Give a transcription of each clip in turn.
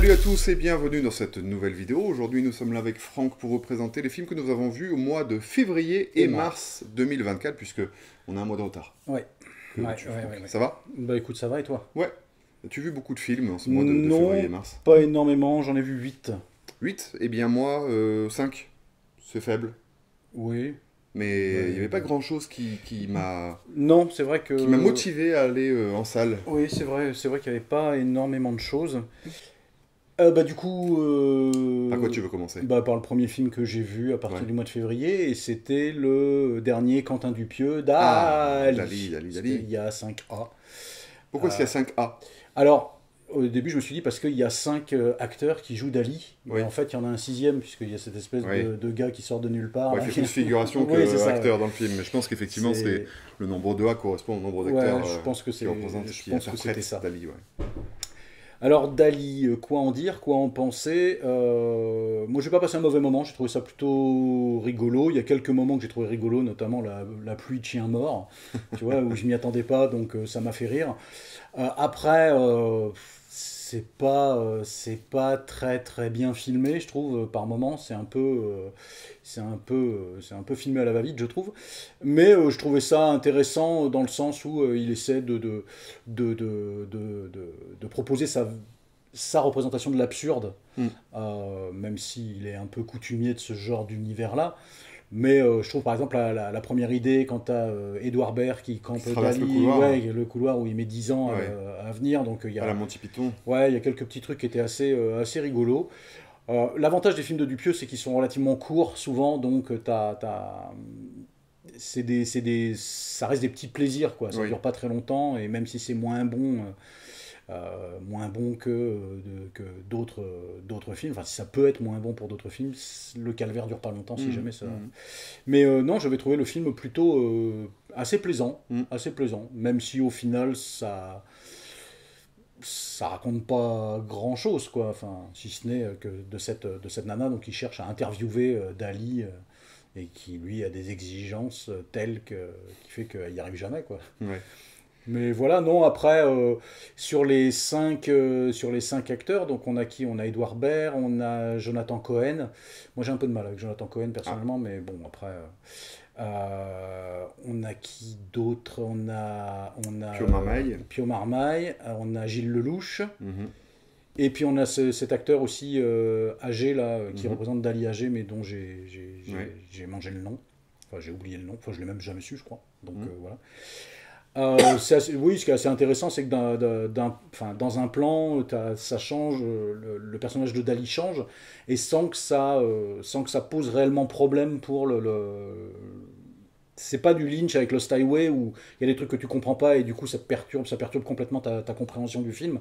Salut à tous et bienvenue dans cette nouvelle vidéo. Aujourd'hui nous sommes là avec Franck pour vous présenter les films que nous avons vus au mois de février et mars 2024 puisque on a un mois de retard. Ouais. Ouais. Ça va? Bah écoute, ça va et toi? Ouais. As-tu vu beaucoup de films en ce mois de février et mars? Pas énormément, j'en ai vu 8. 8? Eh bien moi, 5. C'est faible. Oui. Mais il n'y avait pas grand-chose qui m'a Non, c'est vrai que... qui m'a motivé à aller en salle. Oui, c'est vrai qu'il n'y avait pas énormément de choses. Du coup... Par quoi tu veux commencer? Par le premier film que j'ai vu à partir du mois de février, et c'était le dernier Quentin Dupieux, Dali. C'était il y a 5A. Pourquoi est-ce qu'il y a 5A? Alors... Au début, je me suis dit parce qu'il y a 5 acteurs qui jouent Dali, mais oui. en fait, il y en a un 6e, puisqu'il y a cette espèce de gars qui sort de nulle part. Ouais, il fait plus figuration que acteur dans le film, mais je pense qu'effectivement, le nombre de A correspond au nombre d'acteurs je pense que qui représentent, c'était ça. Dali. Ouais. Alors, Dali, quoi en dire, quoi en penser? Moi, j'ai pas passé un mauvais moment, j'ai trouvé ça plutôt rigolo. Il y a quelques moments que j'ai trouvé rigolo, notamment la pluie de chiens morts, tu vois, où je m'y attendais pas, donc ça m'a fait rire. Après, c'est pas très très bien filmé, je trouve. Par moments, c'est un peu filmé à la va-vite, je trouve. Mais je trouvais ça intéressant dans le sens où il essaie de proposer sa représentation de l'absurde, même s'il est un peu coutumier de ce genre d'univers-là. Mais je trouve par exemple la première idée quand tu as Edouard Baird qui campe Dali, le couloir où il met 10 ans à venir. Donc, il y a, à la Monty Python. Ouais, il y a quelques petits trucs qui étaient assez rigolos. L'avantage des films de Dupieux, c'est qu'ils sont relativement courts souvent, donc ça reste des petits plaisirs, quoi. Ça dure pas très longtemps, et même si c'est moins bon que d'autres films. Enfin, si ça peut être moins bon pour d'autres films, le calvaire dure pas longtemps si jamais ça. Mais non, j'avais trouvé le film plutôt assez plaisant, même si au final ça raconte pas grand chose, quoi. Enfin, si ce n'est que de cette nana donc qui cherche à interviewer Dali. Et qui lui a des exigences telles qui fait qu'il n'y arrive jamais, quoi. Ouais. Mais voilà, non, après, sur les 5 acteurs, donc on a qui? On a Edouard Baird, on a Jonathan Cohen. Moi j'ai un peu de mal avec Jonathan Cohen personnellement, mais bon, après... on a qui d'autre? On a Pio Marmaille, on a Gilles Lelouch, et puis on a cet acteur aussi âgé, là, qui représente Dali âgé, mais dont j'ai mangé le nom. Enfin, j'ai oublié le nom, enfin je l'ai même jamais su, je crois. Donc voilà. Ce qui est assez intéressant, c'est que dans un plan, ça change, le personnage de Dali change, et sans que ça pose réellement problème pour c'est pas du Lynch avec Lost Highway où il y a des trucs que tu comprends pas et du coup ça perturbe complètement ta compréhension du film.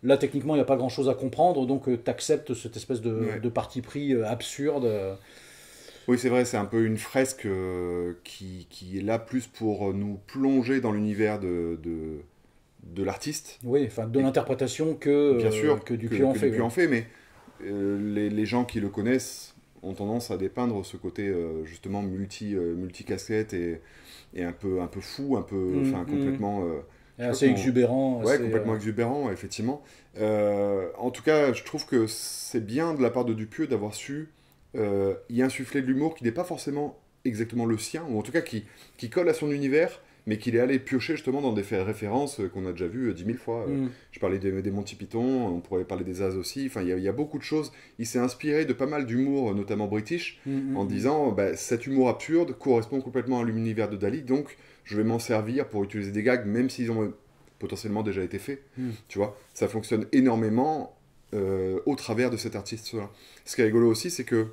Là, techniquement, il n'y a pas grand chose à comprendre, donc tu acceptes cette espèce de parti pris absurde. Oui, c'est vrai, c'est un peu une fresque qui est là plus pour nous plonger dans l'univers de l'artiste. Oui, enfin de l'interprétation que Dupieux en fait. Mais les gens qui le connaissent ont tendance à dépeindre ce côté justement multi-casquette et un peu fou, complètement... assez exubérant. Ouais, complètement exubérant, effectivement. En tout cas, je trouve que c'est bien de la part de Dupieux d'avoir su y insuffler de l'humour qui n'est pas forcément exactement le sien, ou en tout cas qui colle à son univers, mais qu'il est allé piocher justement dans des références qu'on a déjà vues 10 000 fois. Je parlais des Monty Python, on pourrait parler des As aussi, enfin il y a beaucoup de choses. Il s'est inspiré de pas mal d'humour, notamment british, en disant cet humour absurde correspond complètement à l'univers de Dali, donc je vais m'en servir pour utiliser des gags, même s'ils ont potentiellement déjà été faits. Tu vois, ça fonctionne énormément au travers de cet artiste-là. Ce qui est rigolo aussi, c'est que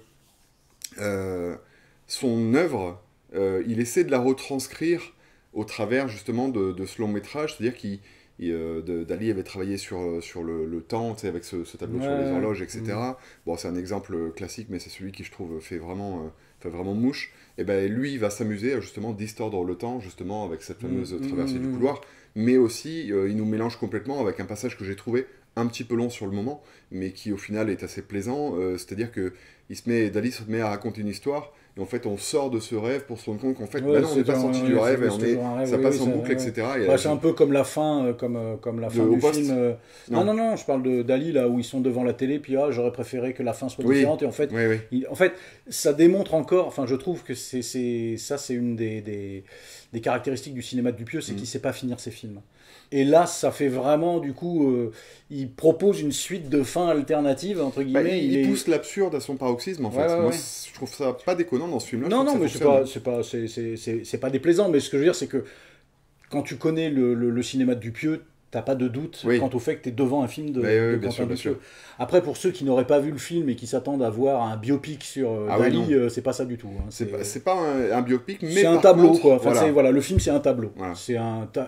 son œuvre, il essaie de la retranscrire au travers justement de ce long métrage, c'est-à-dire Dali avait travaillé sur le temps, tu sais, avec ce tableau sur les horloges, etc. Bon, c'est un exemple classique, mais c'est celui qui, je trouve, fait vraiment mouche. Et ben lui, il va s'amuser à justement distordre le temps, justement, avec cette fameuse traversée du couloir, mais aussi, il nous mélange complètement avec un passage que j'ai trouvé un petit peu long sur le moment, mais qui au final est assez plaisant, c'est-à-dire que Dali se met à raconter une histoire, et en fait on sort de ce rêve pour se rendre compte qu'en fait on n'est pas sorti du rêve et ça passe en boucle, etc. C'est un peu comme la fin, comme la fin du film. Non, je parle d'Ali là où ils sont devant la télé, puis j'aurais préféré que la fin soit différente, et en fait, en fait ça démontre encore, enfin je trouve que c'est une des caractéristiques du cinéma de Dupieux, c'est qu'il sait pas finir ses films. Et là, ça fait vraiment, du coup, il propose une suite de fins alternatives, entre guillemets. Il pousse l'absurde à son paroxysme, en fait. Moi, je trouve ça pas déconnant dans ce film-là. Non, mais c'est pas déplaisant, mais ce que je veux dire, c'est que quand tu connais le cinéma de Dupieux, t'as pas de doute quant au fait que tu es devant un film de Quentin Dupieux. Après, pour ceux qui n'auraient pas vu le film et qui s'attendent à voir un biopic sur Dali, c'est pas ça du tout. Hein. C'est pas un biopic, mais c'est un tableau, quoi. Enfin, voilà, le film, c'est un tableau. Voilà.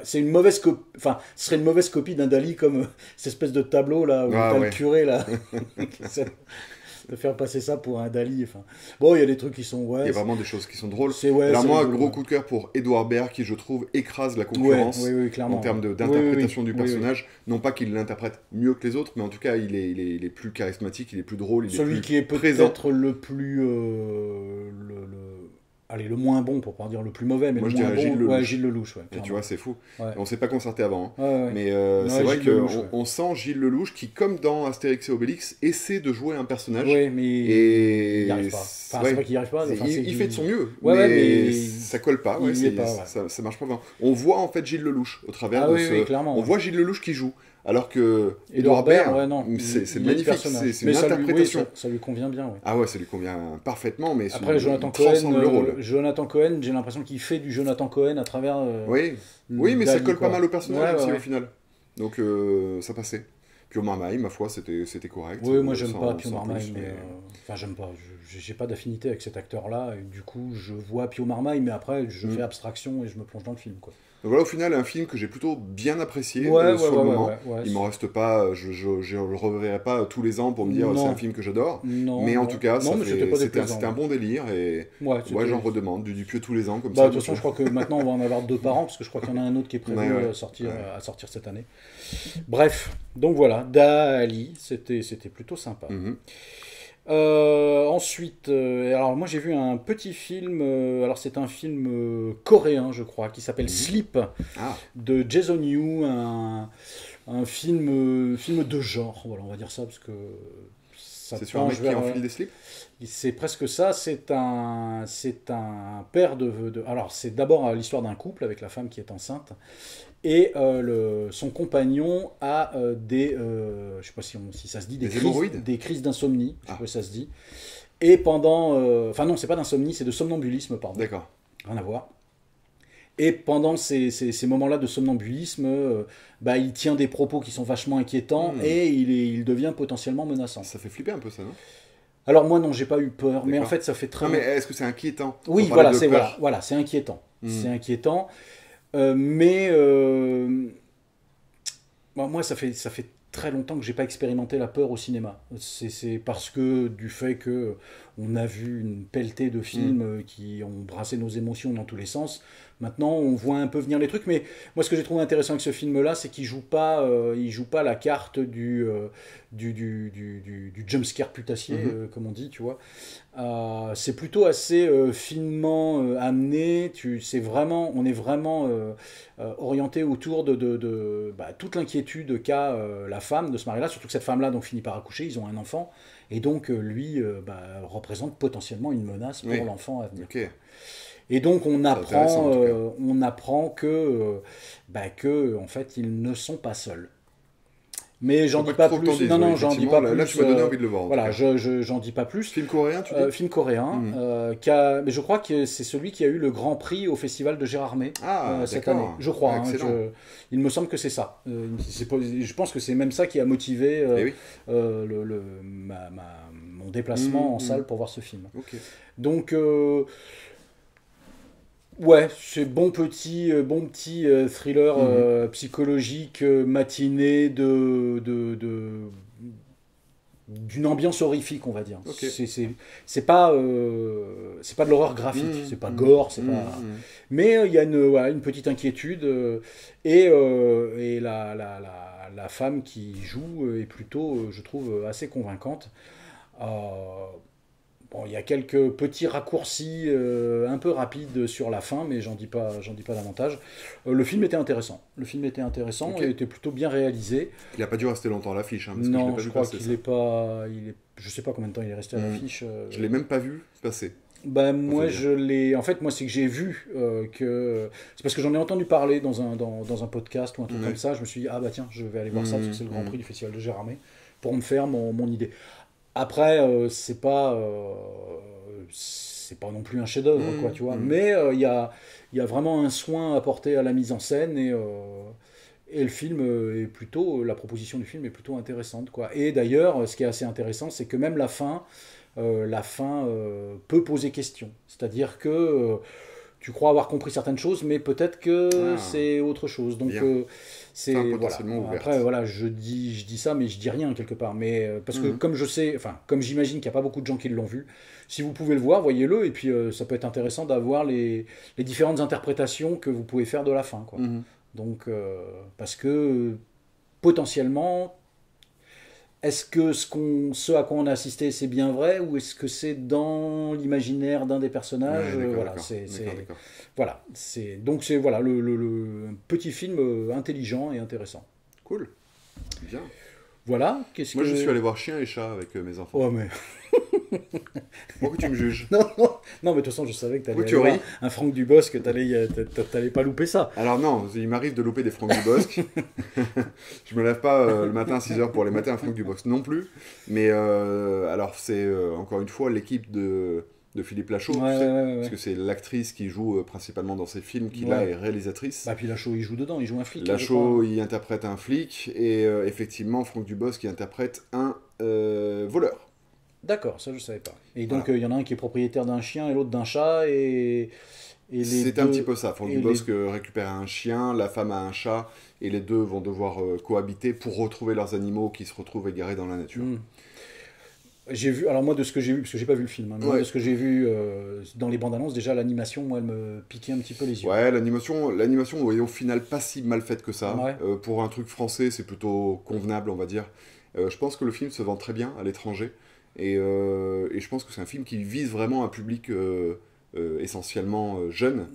C'est une mauvaise copie. Enfin, ce serait une mauvaise copie d'un Dali comme cette espèce de tableau là où t'as le curé là. De faire passer ça pour un Dali. Enfin, bon, il y a des trucs qui sont... il y a vraiment des choses qui sont drôles. Alors moi, gros coup de cœur pour Edouard Baird, qui, je trouve, écrase la concurrence en termes d'interprétation du personnage. Non pas qu'il l'interprète mieux que les autres, mais en tout cas, il est plus charismatique, il est plus drôle, il est celui plus qui est peut-être le plus... Allez, le moins bon, pour pas dire le plus mauvais, mais moi, le moins bon, Gilles Lelouch. Et tu vois, c'est fou. On s'est pas concerté avant. Hein. Mais c'est vrai qu'on sent Gilles Lelouch qui, comme dans Astérix et Obélix, essaie de jouer un personnage. Oui, mais il n'y arrive pas. Enfin, c'est pas qu'il n'y arrive pas. Il fait de son mieux, mais ça colle pas. Ça marche pas vraiment. On voit en fait Gilles Lelouch au travers de ce... clairement. On voit Gilles Lelouch qui joue. Alors que Edouard Baird, c'est magnifique, c'est une interprétation. Ça lui convient bien. Ah ouais, ça lui convient parfaitement, mais après Jonathan Cohen, j'ai l'impression qu'il fait du Jonathan Cohen à travers. Oui, mais ça colle pas mal au personnage aussi au final. Donc ça passait. Pio Marmaille, ma foi, c'était correct. Oui, moi j'aime pas Pio Marmaille, mais enfin j'aime pas. J'ai pas d'affinité avec cet acteur-là, et du coup je vois Pio Marmaille, mais après je fais abstraction et je me plonge dans le film, quoi. Donc voilà, au final, un film que j'ai plutôt bien apprécié sur le moment. Il m'en reste pas, je le reverrai pas tous les ans pour me dire c'est un film que j'adore. Mais en tout cas, c'était un bon délire et j'en redemande du Dupieux tous les ans comme ça. De toute façon, je crois que maintenant on va en avoir 2 par an parce que je crois qu'il y en a un autre qui est prévu à sortir cette année. Bref, donc voilà, Dali, c'était plutôt sympa. Ensuite, alors moi j'ai vu un petit film, alors c'est un film coréen je crois, qui s'appelle Sleep, de Jason Yu, un film de genre, voilà, on va dire ça, parce que ça c'est sur un mec qui enfile des slips. C'est presque ça, c'est un père alors c'est d'abord l'histoire d'un couple avec la femme qui est enceinte, et son compagnon a je sais pas si ça se dit, des crises d'insomnie, je sais pas si ça se dit. Et pendant, enfin non, c'est pas d'insomnie, c'est de somnambulisme, pardon. D'accord. Rien à voir. Et pendant ces moments-là de somnambulisme, il tient des propos qui sont vachement inquiétants et il devient potentiellement menaçant. Ça fait flipper un peu ça, non ? Alors moi non, j'ai pas eu peur, mais en fait ça fait très... Non, mais est-ce que c'est inquiétant ? Oui, voilà, c'est inquiétant. C'est inquiétant. Mais moi ça fait très longtemps que j'ai pas expérimenté la peur au cinéma. C'est parce que du fait que on a vu une pelletée de films qui ont brassé nos émotions dans tous les sens. Maintenant, on voit un peu venir les trucs, mais moi, ce que j'ai trouvé intéressant avec ce film-là, c'est qu'il joue pas la carte du jumpscare putassier, comme on dit, tu vois. C'est plutôt assez finement amené. On est vraiment orienté autour de toute l'inquiétude qu'a la femme de ce mari-là, surtout que cette femme-là donc finit par accoucher, ils ont un enfant, et donc lui représente potentiellement une menace pour l'enfant à venir. Okay. Et donc on apprend que en fait ils ne sont pas seuls. Mais j'en dis pas plus. Non, j'en dis pas plus. Là, tu m'as donné envie de le voir. Voilà, j'en dis pas plus. Film coréen, tu dis ? Film coréen, mais je crois que c'est celui qui a eu le Grand Prix au Festival de Gérardmer cette année. Je crois. Il me semble que c'est ça. Je pense que c'est même ça qui a motivé mon déplacement en salle pour voir ce film. Okay. Donc ouais, c'est bon petit thriller psychologique matiné d'une ambiance horrifique, on va dire. Okay. C'est pas de l'horreur graphique, c'est pas gore, c'est pas. Mais il y a une petite inquiétude et la femme qui joue est plutôt, je trouve, assez convaincante. Bon, il y a quelques petits raccourcis un peu rapides sur la fin, mais j'en dis pas davantage. Le film était intéressant. Le film était intéressant et était plutôt bien réalisé. Il n'a pas dû rester longtemps à l'affiche. Hein, non, je crois qu'il n'est pas... Je sais pas combien de temps il est resté à l'affiche. Je l'ai même pas vu passer. Ben, moi, je l'ai. En fait, moi, c'est que j'ai vu que. C'est parce que j'en ai entendu parler dans un podcast ou un truc comme ça. Je me suis dit, ah bah tiens, je vais aller voir ça parce que c'est le Grand Prix du Festival de Gérardmer pour me faire mon idée. Après, c'est pas non plus un chef-d'œuvre, quoi, tu vois. Mais il y a vraiment un soin apporté à la mise en scène et le film est plutôt. La proposition du film est plutôt intéressante, quoi. Et d'ailleurs, ce qui est assez intéressant, c'est que même la fin peut poser question. C'est-à-dire que tu crois avoir compris certaines choses, mais peut-être que c'est autre chose. Donc c'est voilà. Après voilà, je dis ça, mais je dis rien quelque part. Mais parce que comme je sais, enfin comme j'imagine qu'il n'y a pas beaucoup de gens qui l'ont vu, si vous pouvez le voir, voyez-le, et puis ça peut être intéressant d'avoir les différentes interprétations que vous pouvez faire de la fin, quoi. Donc parce que potentiellement. Est-ce que ce à quoi on a assisté, c'est bien vrai ou est-ce que c'est dans l'imaginaire d'un des personnages? Voilà, donc c'est voilà le petit film intelligent et intéressant. Cool, bien. Voilà. Moi, je suis allé voir Chien et Chat avec mes enfants. Oh mais. Pourquoi tu me juges? Non, mais de toute façon, je savais que tu allais voir un Franck Dubosc, que t'allais pas louper ça. Alors non, il m'arrive de louper des Franck Dubosc. Je me lève pas le matin à 6h pour aller mater un Franck Dubosc non plus. Mais alors, c'est encore une fois l'équipe de Philippe Lachaud, parce que c'est l'actrice qui joue principalement dans ces films, qui là est réalisatrice. Bah, puis Lachaud, il joue dedans, il joue un flic. Lachaud, il interprète un flic, et effectivement, Franck Dubosc, il interprète un voleur. D'accord, ça je savais pas. Et donc il y en a un qui est propriétaire d'un chien et l'autre d'un chat c'est un petit peu ça. Franck Dubosc récupère un chien, la femme a un chat et les deux vont devoir cohabiter pour retrouver leurs animaux qui se retrouvent égarés dans la nature. J'ai vu, alors moi de ce que j'ai vu, parce que j'ai pas vu le film, hein, de ce que j'ai vu dans les bandes annonces, déjà l'animation, moi elle me piquait un petit peu les yeux. Ouais, l'animation est au final pas si mal faite que ça. Pour un truc français, c'est plutôt convenable, on va dire. Je pense que le film se vend très bien à l'étranger. Et je pense que c'est un film qui vise vraiment un public essentiellement jeune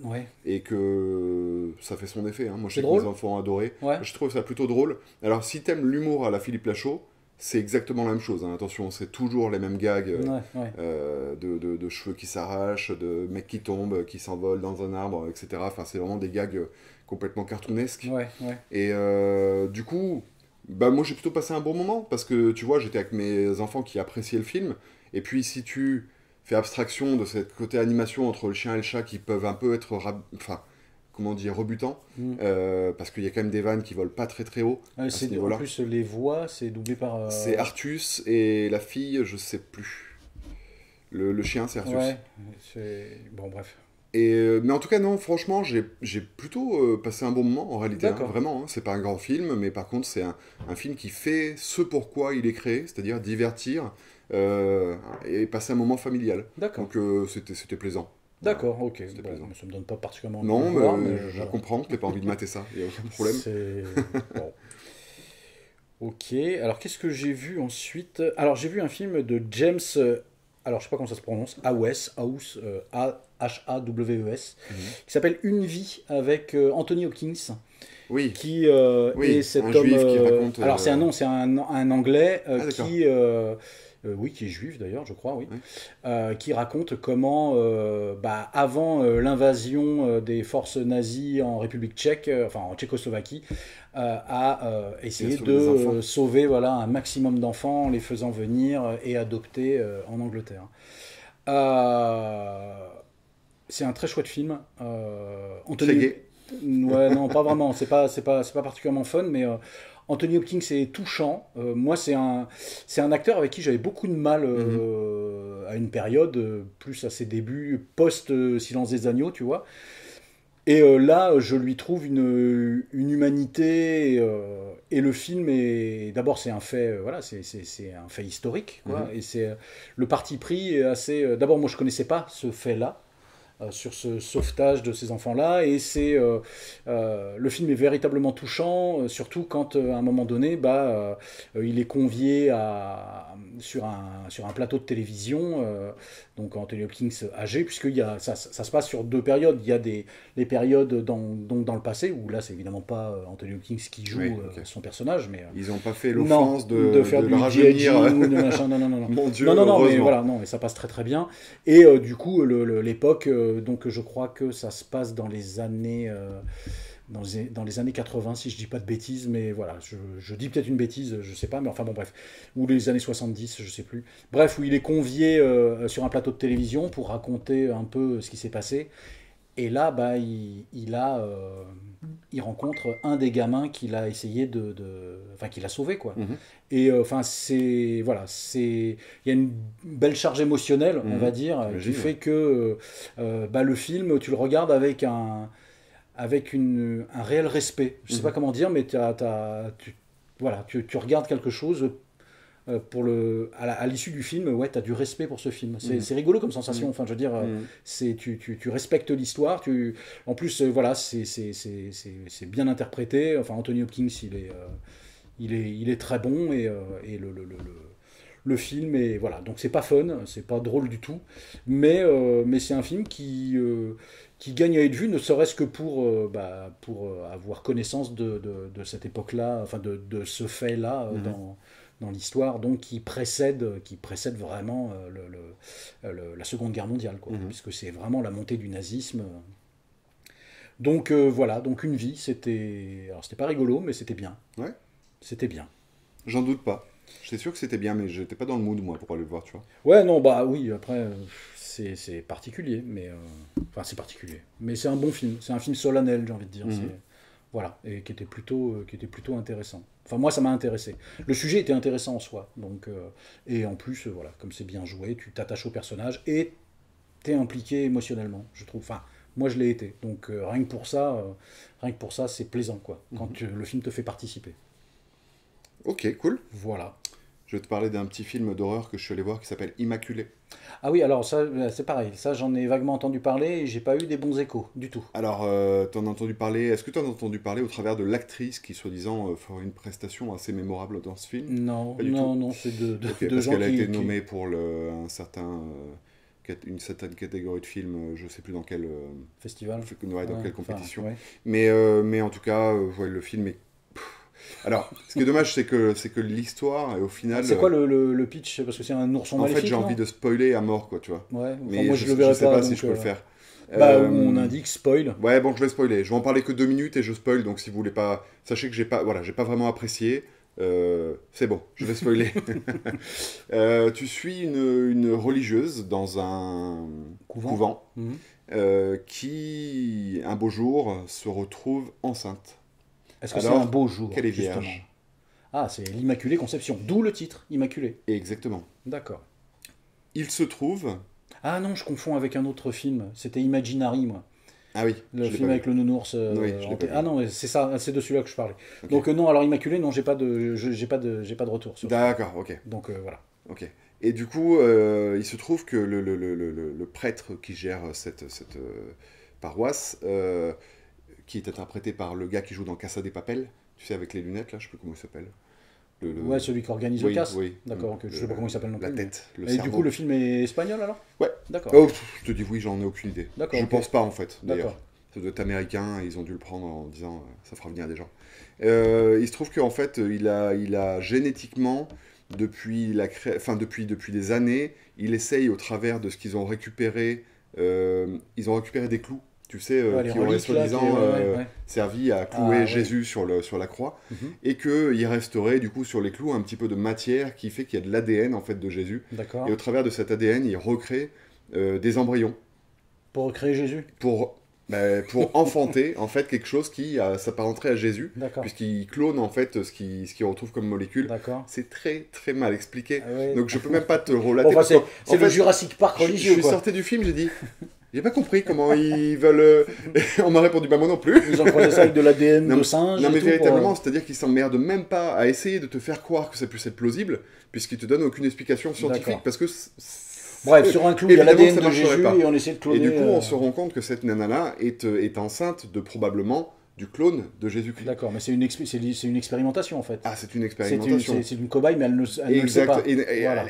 et que ça fait son effet. Hein. Moi, je sais que mes enfants ont adoré. Je trouve ça plutôt drôle. Alors, si t'aimes l'humour à la Philippe Lachaud, c'est exactement la même chose. Hein. Attention, c'est toujours les mêmes gags de cheveux qui s'arrachent, de mecs qui tombent, qui s'envolent dans un arbre, etc. Enfin, c'est vraiment des gags complètement cartoonesques. Et du coup... Bah moi j'ai plutôt passé un bon moment parce que tu vois j'étais avec mes enfants qui appréciaient le film et puis si tu fais abstraction de cette côté animation entre le chien et le chat qui peuvent un peu être rebutants parce qu'il y a quand même des vannes qui volent pas très très haut en plus les voix c'est doublé par c'est Artus et la fille je sais plus le chien c'est Artus bon bref. Mais en tout cas, non, franchement, j'ai plutôt passé un bon moment, en réalité, hein, vraiment. Hein, c'est pas un grand film, mais par contre, c'est un film qui fait ce pourquoi il est créé, c'est-à-dire divertir et passer un moment familial. Donc, c'était plaisant. D'accord, ok. Bon, ça me donne pas particulièrement envie de voir, mais je comprends que t'aies pas envie de mater ça, il n'y a aucun problème. Bon. Ok, alors qu'est-ce que j'ai vu ensuite? Alors, j'ai vu un film de James... alors je sais pas comment ça se prononce, House, H-A-W-E-S, qui s'appelle Une vie avec Anthony Hopkins. Oui. Qui est cet homme. Juif qui raconte. Alors c'est un Anglais qui est juif d'ailleurs, je crois, qui raconte comment, avant l'invasion des forces nazies en République tchèque, en Tchécoslovaquie, a essayé de sauver un maximum d'enfants en les faisant venir et adopter en Angleterre. C'est un très chouette film. Très gai. Ouais, non, pas vraiment. C'est pas particulièrement fun, mais Anthony Hopkins est touchant. Moi, c'est un acteur avec qui j'avais beaucoup de mal à une période, plus à ses débuts, post-Silence des agneaux, tu vois. Et là, je lui trouve une humanité et le film est d'abord c'est un fait, c'est un fait historique, quoi. Et c'est le parti pris est assez. D'abord, moi, je connaissais pas ce fait-là. sur ce sauvetage de ces enfants-là. Et le film est véritablement touchant, surtout quand, à un moment donné, il est convié sur un plateau de télévision, donc Anthony Hopkins âgé, puisque ça se passe sur 2 périodes. Il y a les périodes dans le passé, où là, c'est évidemment pas Anthony Hopkins qui joue son personnage, mais... Ils n'ont pas fait l'offense de faire de du rajeunir. ou de machin, non. Mon Dieu, non, mais heureusement. voilà, non, et ça passe très très bien. Et du coup, l'époque, donc je crois que ça se passe dans les années... dans les années 80, si je dis pas de bêtises, mais voilà, je dis peut-être une bêtise, je sais pas, mais enfin bon, bref. Ou les années 70, je sais plus. Bref, où il est convié sur un plateau de télévision pour raconter un peu ce qui s'est passé. Et là, il rencontre un des gamins qu'il a essayé enfin, qu'il a sauvé, quoi. Et enfin, il y a une belle charge émotionnelle, on va dire, qui fait que le film, tu le regardes avec un réel respect. Je sais pas comment dire, mais tu regardes quelque chose à l'issue du film, ouais, tu as du respect pour ce film. C'est rigolo comme sensation. Enfin, je veux dire, tu respectes l'histoire. En plus, voilà, c'est bien interprété. Enfin, Anthony Hopkins, il est très bon et le film est voilà. Donc c'est pas fun, c'est pas drôle du tout, mais c'est un film qui gagne à être vu, ne serait-ce que pour avoir connaissance de cette époque-là, enfin de ce fait-là dans l'histoire, donc qui précède vraiment la Seconde Guerre mondiale, quoi, puisque c'est vraiment la montée du nazisme. Donc voilà, donc une vie, c'était pas rigolo, mais c'était bien. Ouais. C'était bien. J'en doute pas. J'étais sûr que c'était bien, mais j'étais pas dans le mood, moi, pour aller le voir, tu vois. Ouais, non, oui, après, c'est particulier, mais... Enfin, c'est particulier. Mais c'est un bon film. C'est un film solennel, j'ai envie de dire. Voilà, et qui était plutôt intéressant. Enfin, moi, ça m'a intéressé. Le sujet était intéressant en soi. Donc, et en plus, voilà, comme c'est bien joué, tu t'attaches au personnage et t'es impliqué émotionnellement, je trouve. Enfin, moi, je l'ai été. Donc, rien que pour ça, c'est plaisant, quoi, quand le film te fait participer. Ok, cool. Voilà. Je vais te parler d'un petit film d'horreur que je suis allé voir qui s'appelle Immaculé. Ah oui, alors ça, c'est pareil. Ça, j'en ai vaguement entendu parler et j'ai pas eu des bons échos du tout. Alors, t'en as entendu parler. Est-ce que t'en as entendu parler au travers de l'actrice qui, soi-disant, fera une prestation assez mémorable dans ce film? Non, c'est de parce gens qu'elle a été nommée pour une certaine catégorie de films, je sais plus dans quel festival. Ouais, dans quelle compétition. Ouais. Mais en tout cas, le film est. Alors, ce qui est dommage, c'est que l'histoire, au final... C'est quoi le pitch? Parce que c'est un ourson maléfique, en fait, j'ai envie de spoiler à mort, quoi, tu vois. Ouais, enfin, mais moi je le verrai sais pas si je peux le faire. On indique spoil. Ouais, bon, je vais spoiler. Je vais en parler que 2 minutes et je spoil, donc si vous voulez pas... Sachez que j'ai pas vraiment apprécié. C'est bon, je vais spoiler. Tu suis une religieuse dans un couvent qui, un beau jour, se retrouve enceinte. Est-ce que c'est un beau jour, qu'elle est justement? vierge. Ah, c'est l'Immaculée Conception, d'où le titre, Immaculée. Exactement. D'accord. Il se trouve... Ah non, je confonds avec un autre film. C'était Imaginary, moi. Ah oui. Le film avec le nounours. Oui, ah non, c'est ça, c'est de celui-là que je parlais. Okay. Donc non, alors Immaculée, non, j'ai pas de retour sur. D'accord, ok. Donc voilà. Ok. Et du coup, il se trouve que le prêtre qui gère cette paroisse, qui est interprété par le gars qui joue dans Casa de Papel, tu sais, avec les lunettes, là, je sais plus comment il s'appelle. Ouais, celui qui organise le casse. Oui. D'accord, je sais pas comment il s'appelle non plus. La tête, le Et cerveau. du coup, le film est espagnol alors? Ouais. D'accord. Oh, je te dis oui, j'en ai aucune idée. D'accord. Je pense pas en fait, d'ailleurs. D'accord. Ça doit être américain, ils ont dû le prendre en disant ça fera venir des gens. Il se trouve qu'en fait, il a génétiquement, depuis des années, il essaye au travers de ce qu'ils ont récupéré, ils ont récupéré des clous. Tu sais, qui auraient soi-disant servi à clouer Jésus sur la croix, et qu'il resterait du coup sur les clous un petit peu de matière qui fait qu'il y a de l'ADN en fait de Jésus. D'accord. Et au travers de cet ADN, il recrée des embryons. Pour recréer Jésus. Pour enfanter en fait quelque chose qui s'apparenterait à Jésus, puisqu'il clone en fait ce qu'il retrouve comme molécule. C'est très très mal expliqué, donc je peux même pas te relater. Enfin, c'est le Jurassic Park religieux. Je suis sorti du film, j'ai dit. J'ai pas compris comment ils veulent. On m'a répondu, bah moi non plus. Ils ont croisé ça avec de l'ADN de singe. Non, mais véritablement, c'est-à-dire qu'ils s'emmerdent même pas à essayer de te faire croire que ça puisse être plausible, puisqu'ils te donnent aucune explication scientifique, parce que Bref, sur un clou, il y a l'ADN de Jésus et on essaie de cloner... Et du coup, on se rend compte que cette nana-là est enceinte de probablement du clone de Jésus-Christ. D'accord, mais c'est une expérimentation en fait. Ah, c'est une expérimentation. C'est une cobaye, mais elle ne le sait pas. Et voilà.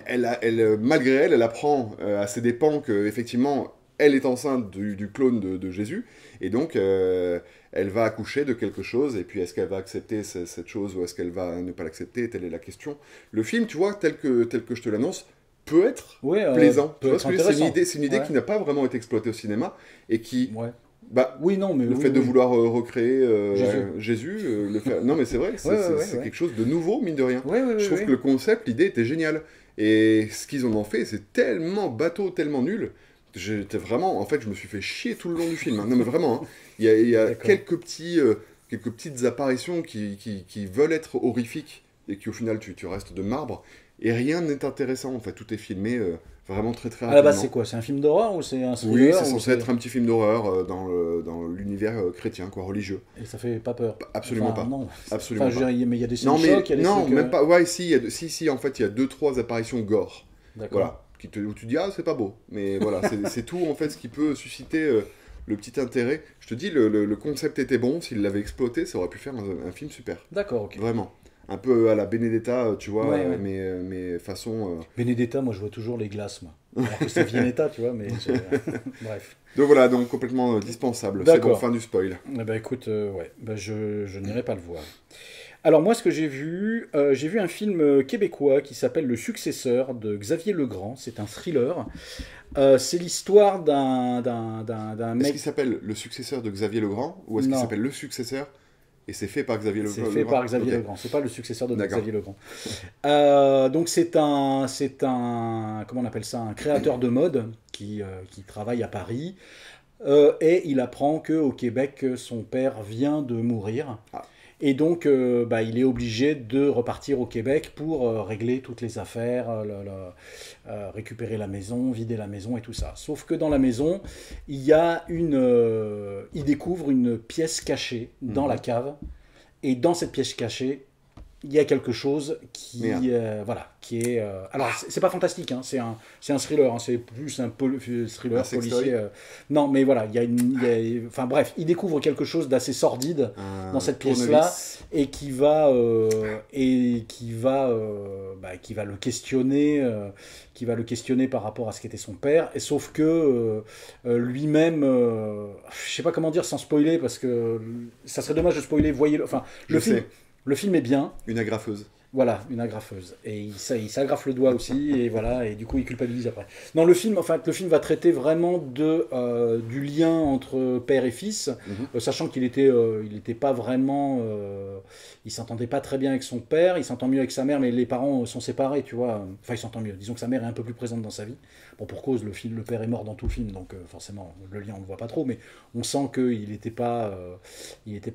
Malgré elle apprend à ses dépens qu'effectivement, elle est enceinte du clone de Jésus, et donc elle va accoucher de quelque chose, et puis est-ce qu'elle va accepter cette chose, ou est-ce qu'elle va ne pas l'accepter, telle est la question. Le film, tu vois, tel que je te l'annonce, peut être plaisant. C'est une idée qui n'a pas vraiment été exploitée au cinéma, et qui... Bah, oui, non, mais le fait de vouloir recréer Jésus, non mais c'est vrai, c'est quelque chose de nouveau, mine de rien. Je trouve que le concept, l'idée était géniale. Et ce qu'ils en ont fait, c'est tellement bateau, tellement nul. J'étais vraiment, en fait, je me suis fait chier tout le long du film. Hein. Non mais vraiment, hein. Il y a quelques petites apparitions qui veulent être horrifiques et qui au final tu restes de marbre. Et rien n'est intéressant, en fait, tout est filmé vraiment très très rapidement. À la base, c'est quoi? C'est un film d'horreur ou c'est un thriller? Oui, c'est censé être un petit film d'horreur dans l'univers chrétien, quoi, religieux. Et ça fait pas peur? Absolument pas. Non. Absolument pas. Mais il y a des scènes chocs, il y a des non, trucs, même pas. Ouais, si, en fait, il y a 2-3 apparitions gore. Voilà. Où tu dis, ah, c'est pas beau. Mais voilà, c'est tout, en fait, ce qui peut susciter le petit intérêt. Je te dis, le concept était bon, s'il l'avait exploité, ça aurait pu faire un film super. D'accord, ok. Vraiment. Un peu à la Benedetta, tu vois, mais façon... Benedetta, moi je vois toujours les glaces, moi. Alors que c'est Viennetta, tu vois, mais... Bref. Donc voilà, donc complètement dispensable. C'est bon, fin du spoil. Eh ben écoute, je n'irai pas le voir. Alors moi, ce que j'ai vu un film québécois qui s'appelle Le Successeur de Xavier Legrand. C'est un thriller. C'est l'histoire d'un mec... Est-ce qu'il s'appelle Le Successeur de Xavier Legrand ou est-ce qu'il s'appelle Le Successeur et c'est fait par Xavier Legrand? C'est fait par Xavier Legrand. C'est pas le successeur de Xavier Legrand. Donc c'est un comment on appelle ça, un créateur de mode qui travaille à Paris et il apprend que au Québec son père vient de mourir. Et donc, il est obligé de repartir au Québec pour régler toutes les affaires, récupérer la maison, vider la maison et tout ça. Sauf que dans la maison, il découvre une pièce cachée dans la cave. Et dans cette pièce cachée, il y a quelque chose qui est... alors, c'est pas fantastique, hein, c'est un thriller, hein, c'est plus un thriller policier. Non, mais voilà, enfin bref, il découvre quelque chose d'assez sordide dans cette pièce-là et qui va le questionner par rapport à ce qu'était son père. Et sauf que lui-même, je sais pas comment dire sans spoiler, parce que ça serait dommage de spoiler. Voyez, enfin, le film est bien. Une agrafeuse. Voilà, une agrafeuse. Et il s'agrafe le doigt aussi, et voilà, et du coup il culpabilise après. Non, le film va traiter vraiment du lien entre père et fils, sachant qu'il était pas vraiment, il s'entendait pas très bien avec son père, il s'entend mieux avec sa mère, mais les parents sont séparés, tu vois. Enfin, il s'entend mieux. Disons que sa mère est un peu plus présente dans sa vie. Bon, pour cause, le père est mort dans tout le film, donc forcément le lien on le voit pas trop, mais on sent qu'il était pas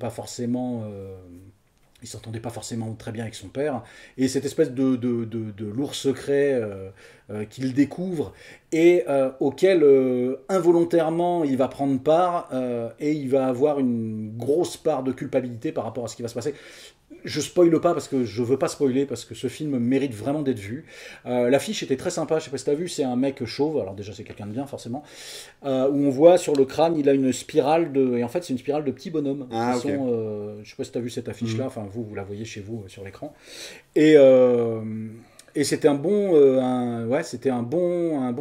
forcément il s'entendait pas forcément très bien avec son père, et cette espèce de lourd secret qu'il découvre et auquel involontairement il va prendre part, et il va avoir une grosse part de culpabilité par rapport à ce qui va se passer. Je spoile pas parce que je veux pas spoiler, parce que ce film mérite vraiment d'être vu. L'affiche était très sympa, je sais pas si t'as vu, c'est un mec chauve, alors déjà c'est quelqu'un de bien forcément, où on voit sur le crâne, il a une spirale et en fait c'est une spirale de petits bonhommes. Je sais pas si t'as vu cette affiche là, enfin vous la voyez chez vous sur l'écran. Et c'était un bon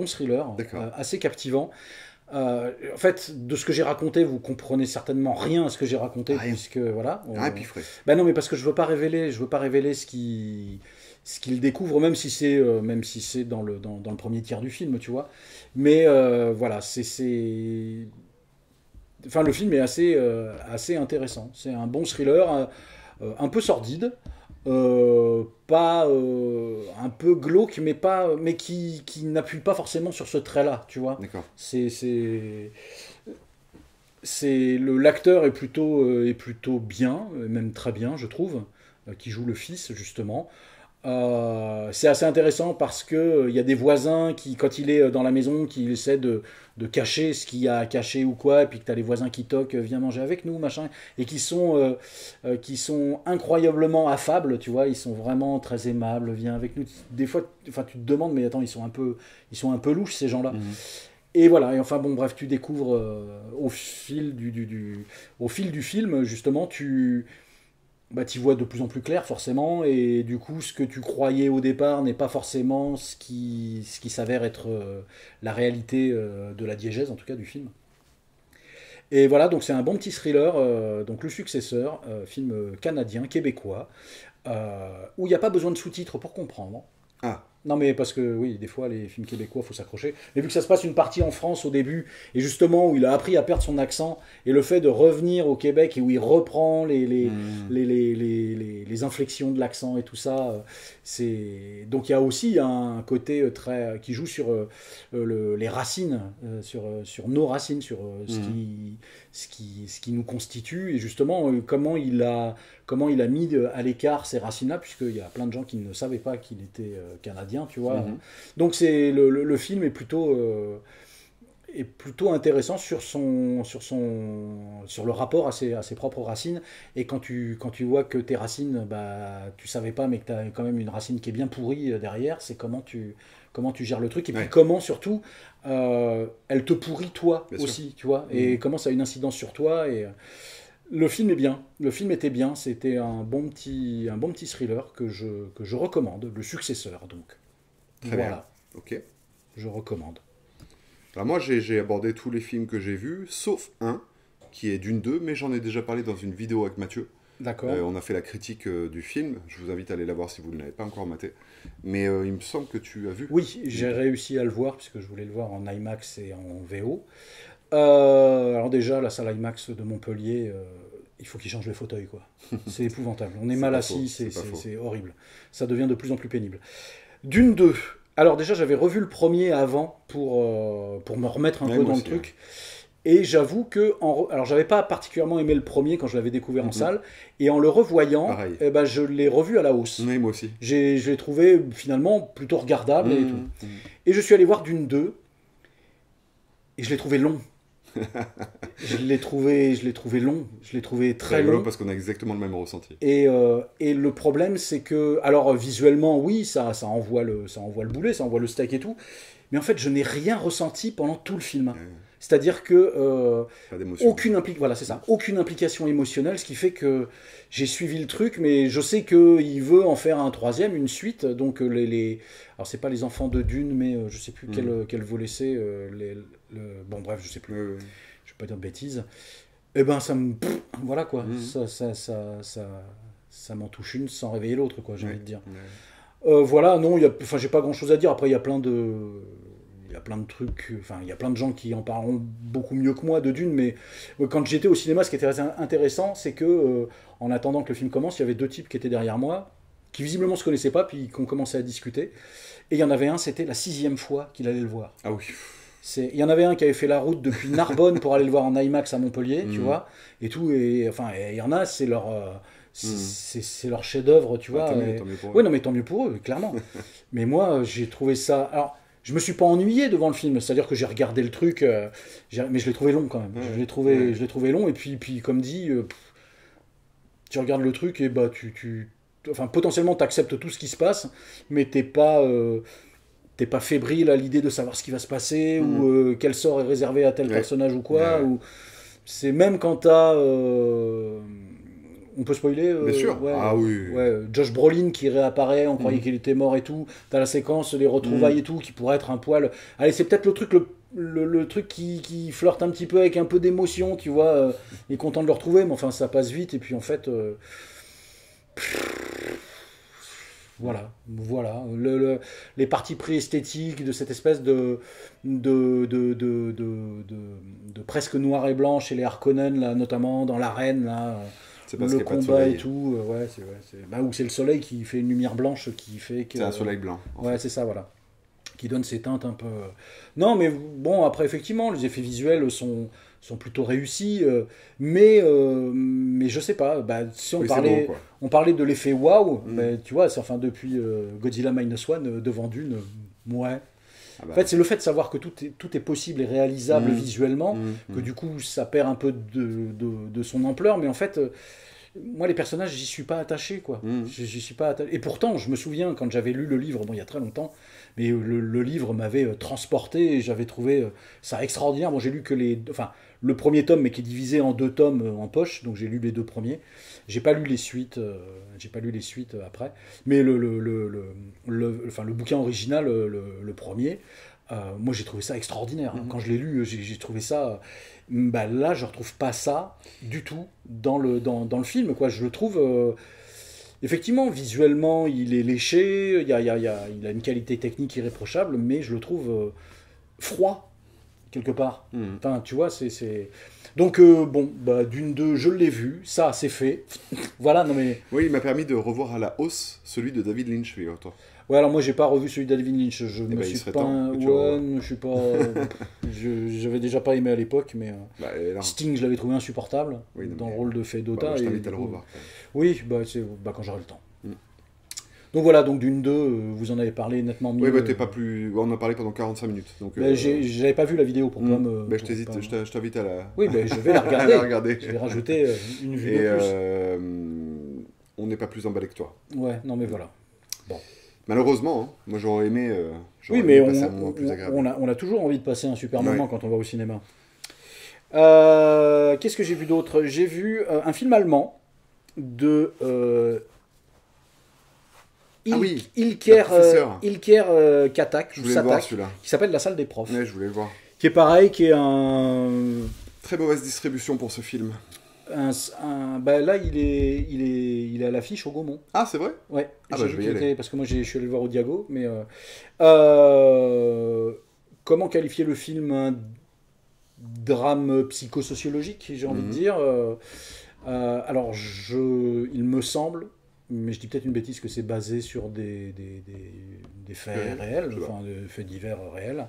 thriller, assez captivant. En fait, de ce que j'ai raconté, vous comprenez certainement rien à ce que j'ai raconté, puisque voilà. Non, mais parce que je veux pas révéler ce qu'il découvre, même si c'est dans le premier tiers du film, tu vois. Mais voilà, enfin, le film est assez intéressant. C'est un bon thriller, un peu sordide. Un peu glauque, mais qui n'appuie pas forcément sur ce trait-là, tu vois. D'accord. L'acteur est plutôt bien, même très bien, je trouve, qui joue le fils justement. C'est assez intéressant parce que il y a des voisins qui, quand il est dans la maison, qui essaient de cacher ce qu'il y a à cacher ou quoi, et puis que tu as les voisins qui toquent, viens manger avec nous, machin, et qui sont incroyablement affables, tu vois, ils sont vraiment très aimables, viens avec nous. Des fois, enfin, tu te demandes, mais attends, ils sont un peu louches, ces gens-là. Et voilà, et enfin bon, bref, tu découvres au fil au fil du film, justement, bah, tu vois de plus en plus clair forcément, et du coup ce que tu croyais au départ n'est pas forcément ce qui s'avère être la réalité de la diégèse en tout cas du film. Et voilà, donc c'est un bon petit thriller, donc Le Successeur, film canadien, québécois, où il n'y a pas besoin de sous-titres pour comprendre. Ah. Non mais parce que oui, des fois les films québécois, faut s'accrocher. Mais vu que ça se passe une partie en France au début, et justement où il a appris à perdre son accent, et le fait de revenir au Québec et où il reprend les inflexions de l'accent et tout ça, c'est donc il y a aussi un côté très qui joue sur les racines, sur nos racines, sur ce qui nous constitue, et justement comment il a mis à l'écart ces racines-là, puisqu'il y a plein de gens qui ne savaient pas qu'il était canadien, tu vois. Donc c'est le film est plutôt intéressant sur le rapport à ses propres racines. Et quand tu vois que tes racines, bah, tu savais pas, mais que tu as quand même une racine qui est bien pourrie derrière, c'est comment tu gères le truc, et puis comment surtout elle te pourrit toi bien aussi, sûr. Tu vois, et comment ça a une incidence sur toi. Et le film est bien, le film était bien, c'était un bon petit thriller que je recommande, Le Successeur donc. Très bien, ok. Je recommande. Alors moi j'ai abordé tous les films que j'ai vus, sauf un, qui est Dune 2, mais j'en ai déjà parlé dans une vidéo avec Mathieu. D'accord. On a fait la critique du film, je vous invite à aller la voir si vous ne l'avez pas encore maté. Mais il me semble que tu as vu. Oui, j'ai réussi à le voir, puisque je voulais le voir en IMAX et en VO. Alors déjà, la salle IMAX de Montpellier, il faut qu'ils changent les fauteuils, quoi. C'est épouvantable. On est mal assis, c'est horrible. Ça devient de plus en plus pénible. Dune 2. Alors déjà, j'avais revu le premier avant pour me remettre un peu dans le truc. Et j'avoue que, alors j'avais pas particulièrement aimé le premier quand je l'avais découvert en salle, et en le revoyant, je l'ai revu à la hausse. Oui, moi aussi. Je l'ai trouvé finalement plutôt regardable et tout. Et je suis allé voir Dune 2, et je l'ai trouvé long. je l'ai trouvé long, je l'ai trouvé très long. Parce qu'on a exactement le même ressenti. Et le problème, c'est que, alors visuellement, oui, ça envoie le boulet, ça envoie le steak et tout, mais en fait, je n'ai rien ressenti pendant tout le film. C'est-à-dire que aucune implication émotionnelle, ce qui fait que j'ai suivi le truc, mais je sais qu'il veut en faire un troisième, une suite. Donc alors c'est pas les enfants de Dune, mais je sais plus quel volet c'est. Bon bref, je sais plus. Je vais pas dire de bêtises. Et ben ça me voilà quoi. Ça m'en touche une sans réveiller l'autre, quoi. J'ai envie de dire. Voilà, non, j'ai pas grand-chose à dire. Après, il y a plein de trucs, enfin il y a plein de gens qui en parleront beaucoup mieux que moi de Dune, mais quand j'étais au cinéma, ce qui était intéressant, c'est que en attendant que le film commence, il y avait deux types qui étaient derrière moi, qui visiblement se connaissaient pas, puis qui ont commencé à discuter, et il y en avait un, c'était la 6e fois qu'il allait le voir. Ah oui. Il y en avait un qui avait fait la route depuis Narbonne pour aller le voir en IMAX à Montpellier, tu vois, et tout, et enfin il y en a, c'est leur c'est leur chef-d'œuvre, tu vois. Tant mieux pour eux. Oui, non, mais tant mieux pour eux, clairement. Mais moi, j'ai trouvé ça. Alors, je me suis pas ennuyé devant le film, c'est-à-dire que j'ai regardé le truc, mais je l'ai trouvé long quand même. Je l'ai trouvé long, et puis comme dit, tu regardes le truc et bah enfin potentiellement t'acceptes tout ce qui se passe, mais t'es pas fébrile à l'idée de savoir ce qui va se passer ou quel sort est réservé à tel personnage ou quoi. Ou c'est même quand t'as on peut spoiler bien sûr. Ah oui. Josh Brolin qui réapparaît, on croyait qu'il était mort et tout. T'as la séquence, les retrouvailles et tout, qui pourrait être un poil. Allez, c'est peut-être le truc le truc qui flirte un petit peu avec un peu d'émotion, tu vois. Il est content de le retrouver, mais enfin ça passe vite, et puis en fait voilà. Les parties pris esthétiques de cette espèce de presque noir et blanc chez les Harkonnen, là, notamment dans l'arène, là. Le combat et tout, où c'est le soleil qui fait une lumière blanche qui fait que. C'est un soleil blanc. Ouais, c'est ça, voilà. Qui donne ces teintes un peu. Non, mais bon, après, effectivement, les effets visuels sont sont plutôt réussis, mais je sais pas, si on parlait, bon, on parlait de l'effet waouh, tu vois, enfin, depuis Godzilla Minus One, devant Dune, ouais. En fait, c'est le fait de savoir que tout est possible et réalisable visuellement, que du coup, ça perd un peu de son ampleur, mais en fait, moi, les personnages, j'y suis pas attaché, quoi. J'y suis pas attaché. Et pourtant, je me souviens, quand j'avais lu le livre, bon, il y a très longtemps, mais le livre m'avait transporté, et j'avais trouvé ça extraordinaire. Bon, j'ai lu que le premier tome, mais qui est divisé en 2 tomes en poche, donc j'ai lu les 2 premiers. J'ai pas lu les suites, après, mais le bouquin original, le premier, moi j'ai trouvé ça extraordinaire. Quand je l'ai lu, j'ai trouvé ça. Là, je retrouve pas ça du tout dans le film, quoi. Je le trouve. Effectivement, visuellement, il est léché, il a une qualité technique irréprochable, mais je le trouve froid, quelque part. Enfin, tu vois, c'est... Donc, Dune 2, je l'ai vu, ça, c'est fait. Voilà, non mais... Oui, il m'a permis de revoir à la hausse celui de David Lynch, figure-toi. Ouais, alors moi, j'ai pas revu celui de David Lynch, je me suis pas... Ouais, je suis pas... J'avais déjà pas aimé à l'époque, mais... Sting, je l'avais trouvé insupportable, dans le rôle de Fedota. Je t'invite à le revoir, quand même. Oui, quand j'aurai le temps. Donc voilà, donc Dune 2, vous en avez parlé nettement mieux. Oui, t'es pas plus... On en a parlé pendant 45 minutes. Donc, j'avais pas vu la vidéo pour pas me... je t'invite à la... Oui, je vais la regarder. Je vais rajouter une vue de plus. On n'est pas plus emballé que toi. Ouais, non mais voilà. Bon. Malheureusement, hein, moi j'aurais aimé, passer un moment plus agréable. On a toujours envie de passer un super moment quand on va au cinéma. Qu'est-ce que j'ai vu d'autre? J'ai vu un film allemand de... Ilker Katak, je voulais voir celui-là, qui s'appelle La Salle des Profs. Ouais, je voulais le voir. Qui est pareil, qui est un... Très mauvaise distribution pour ce film. Là, il est à l'affiche au Gaumont. Ah, c'est vrai? Ouais. Je vais y aller. Parce que moi, je suis allé le voir au Diago. Mais comment qualifier le film? Un drame psychosociologique, j'ai envie de dire. Alors, il me semble, mais je dis peut-être une bêtise, que c'est basé sur des faits réels, des faits divers réels.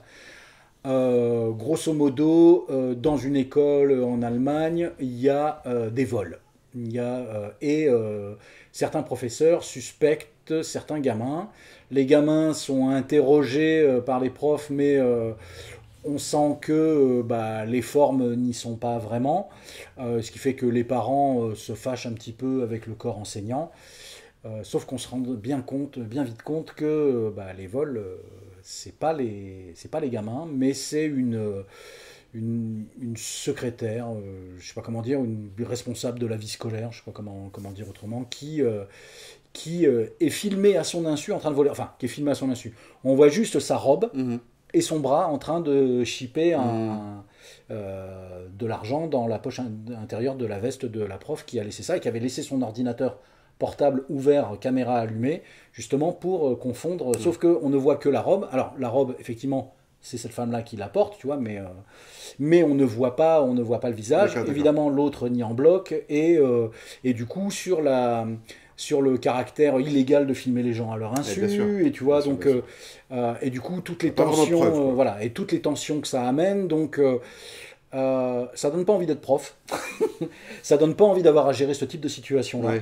Grosso modo, dans une école en Allemagne, il y a des vols. Certains professeurs suspectent certains gamins. Les gamins sont interrogés par les profs, mais on sent que les formes n'y sont pas vraiment, ce qui fait que les parents se fâchent un petit peu avec le corps enseignant. Sauf qu'on se rend bien vite compte que les vols, c'est pas les gamins, mais c'est une secrétaire, je sais pas comment dire, une responsable de la vie scolaire, je sais pas comment dire autrement, qui est filmée à son insu en train de voler, enfin qui est filmée à son insu. On voit juste sa robe et son bras en train de chipper de l'argent dans la poche intérieure de la veste de la prof qui a laissé ça et qui avait laissé son ordinateur portable ouvert, caméra allumée, justement pour confondre, sauf qu'on ne voit que la robe. Alors la robe, effectivement, c'est cette femme-là qui la porte, tu vois, mais on ne voit pas le visage. Évidemment, l'autre nie en bloc, et du coup, sur le caractère illégal de filmer les gens à leur insu, et tu vois, donc, et du coup, toutes les tensions, et toutes les tensions que ça amène, donc... ça donne pas envie d'être prof, ça donne pas envie d'avoir à gérer ce type de situation-là. Ouais.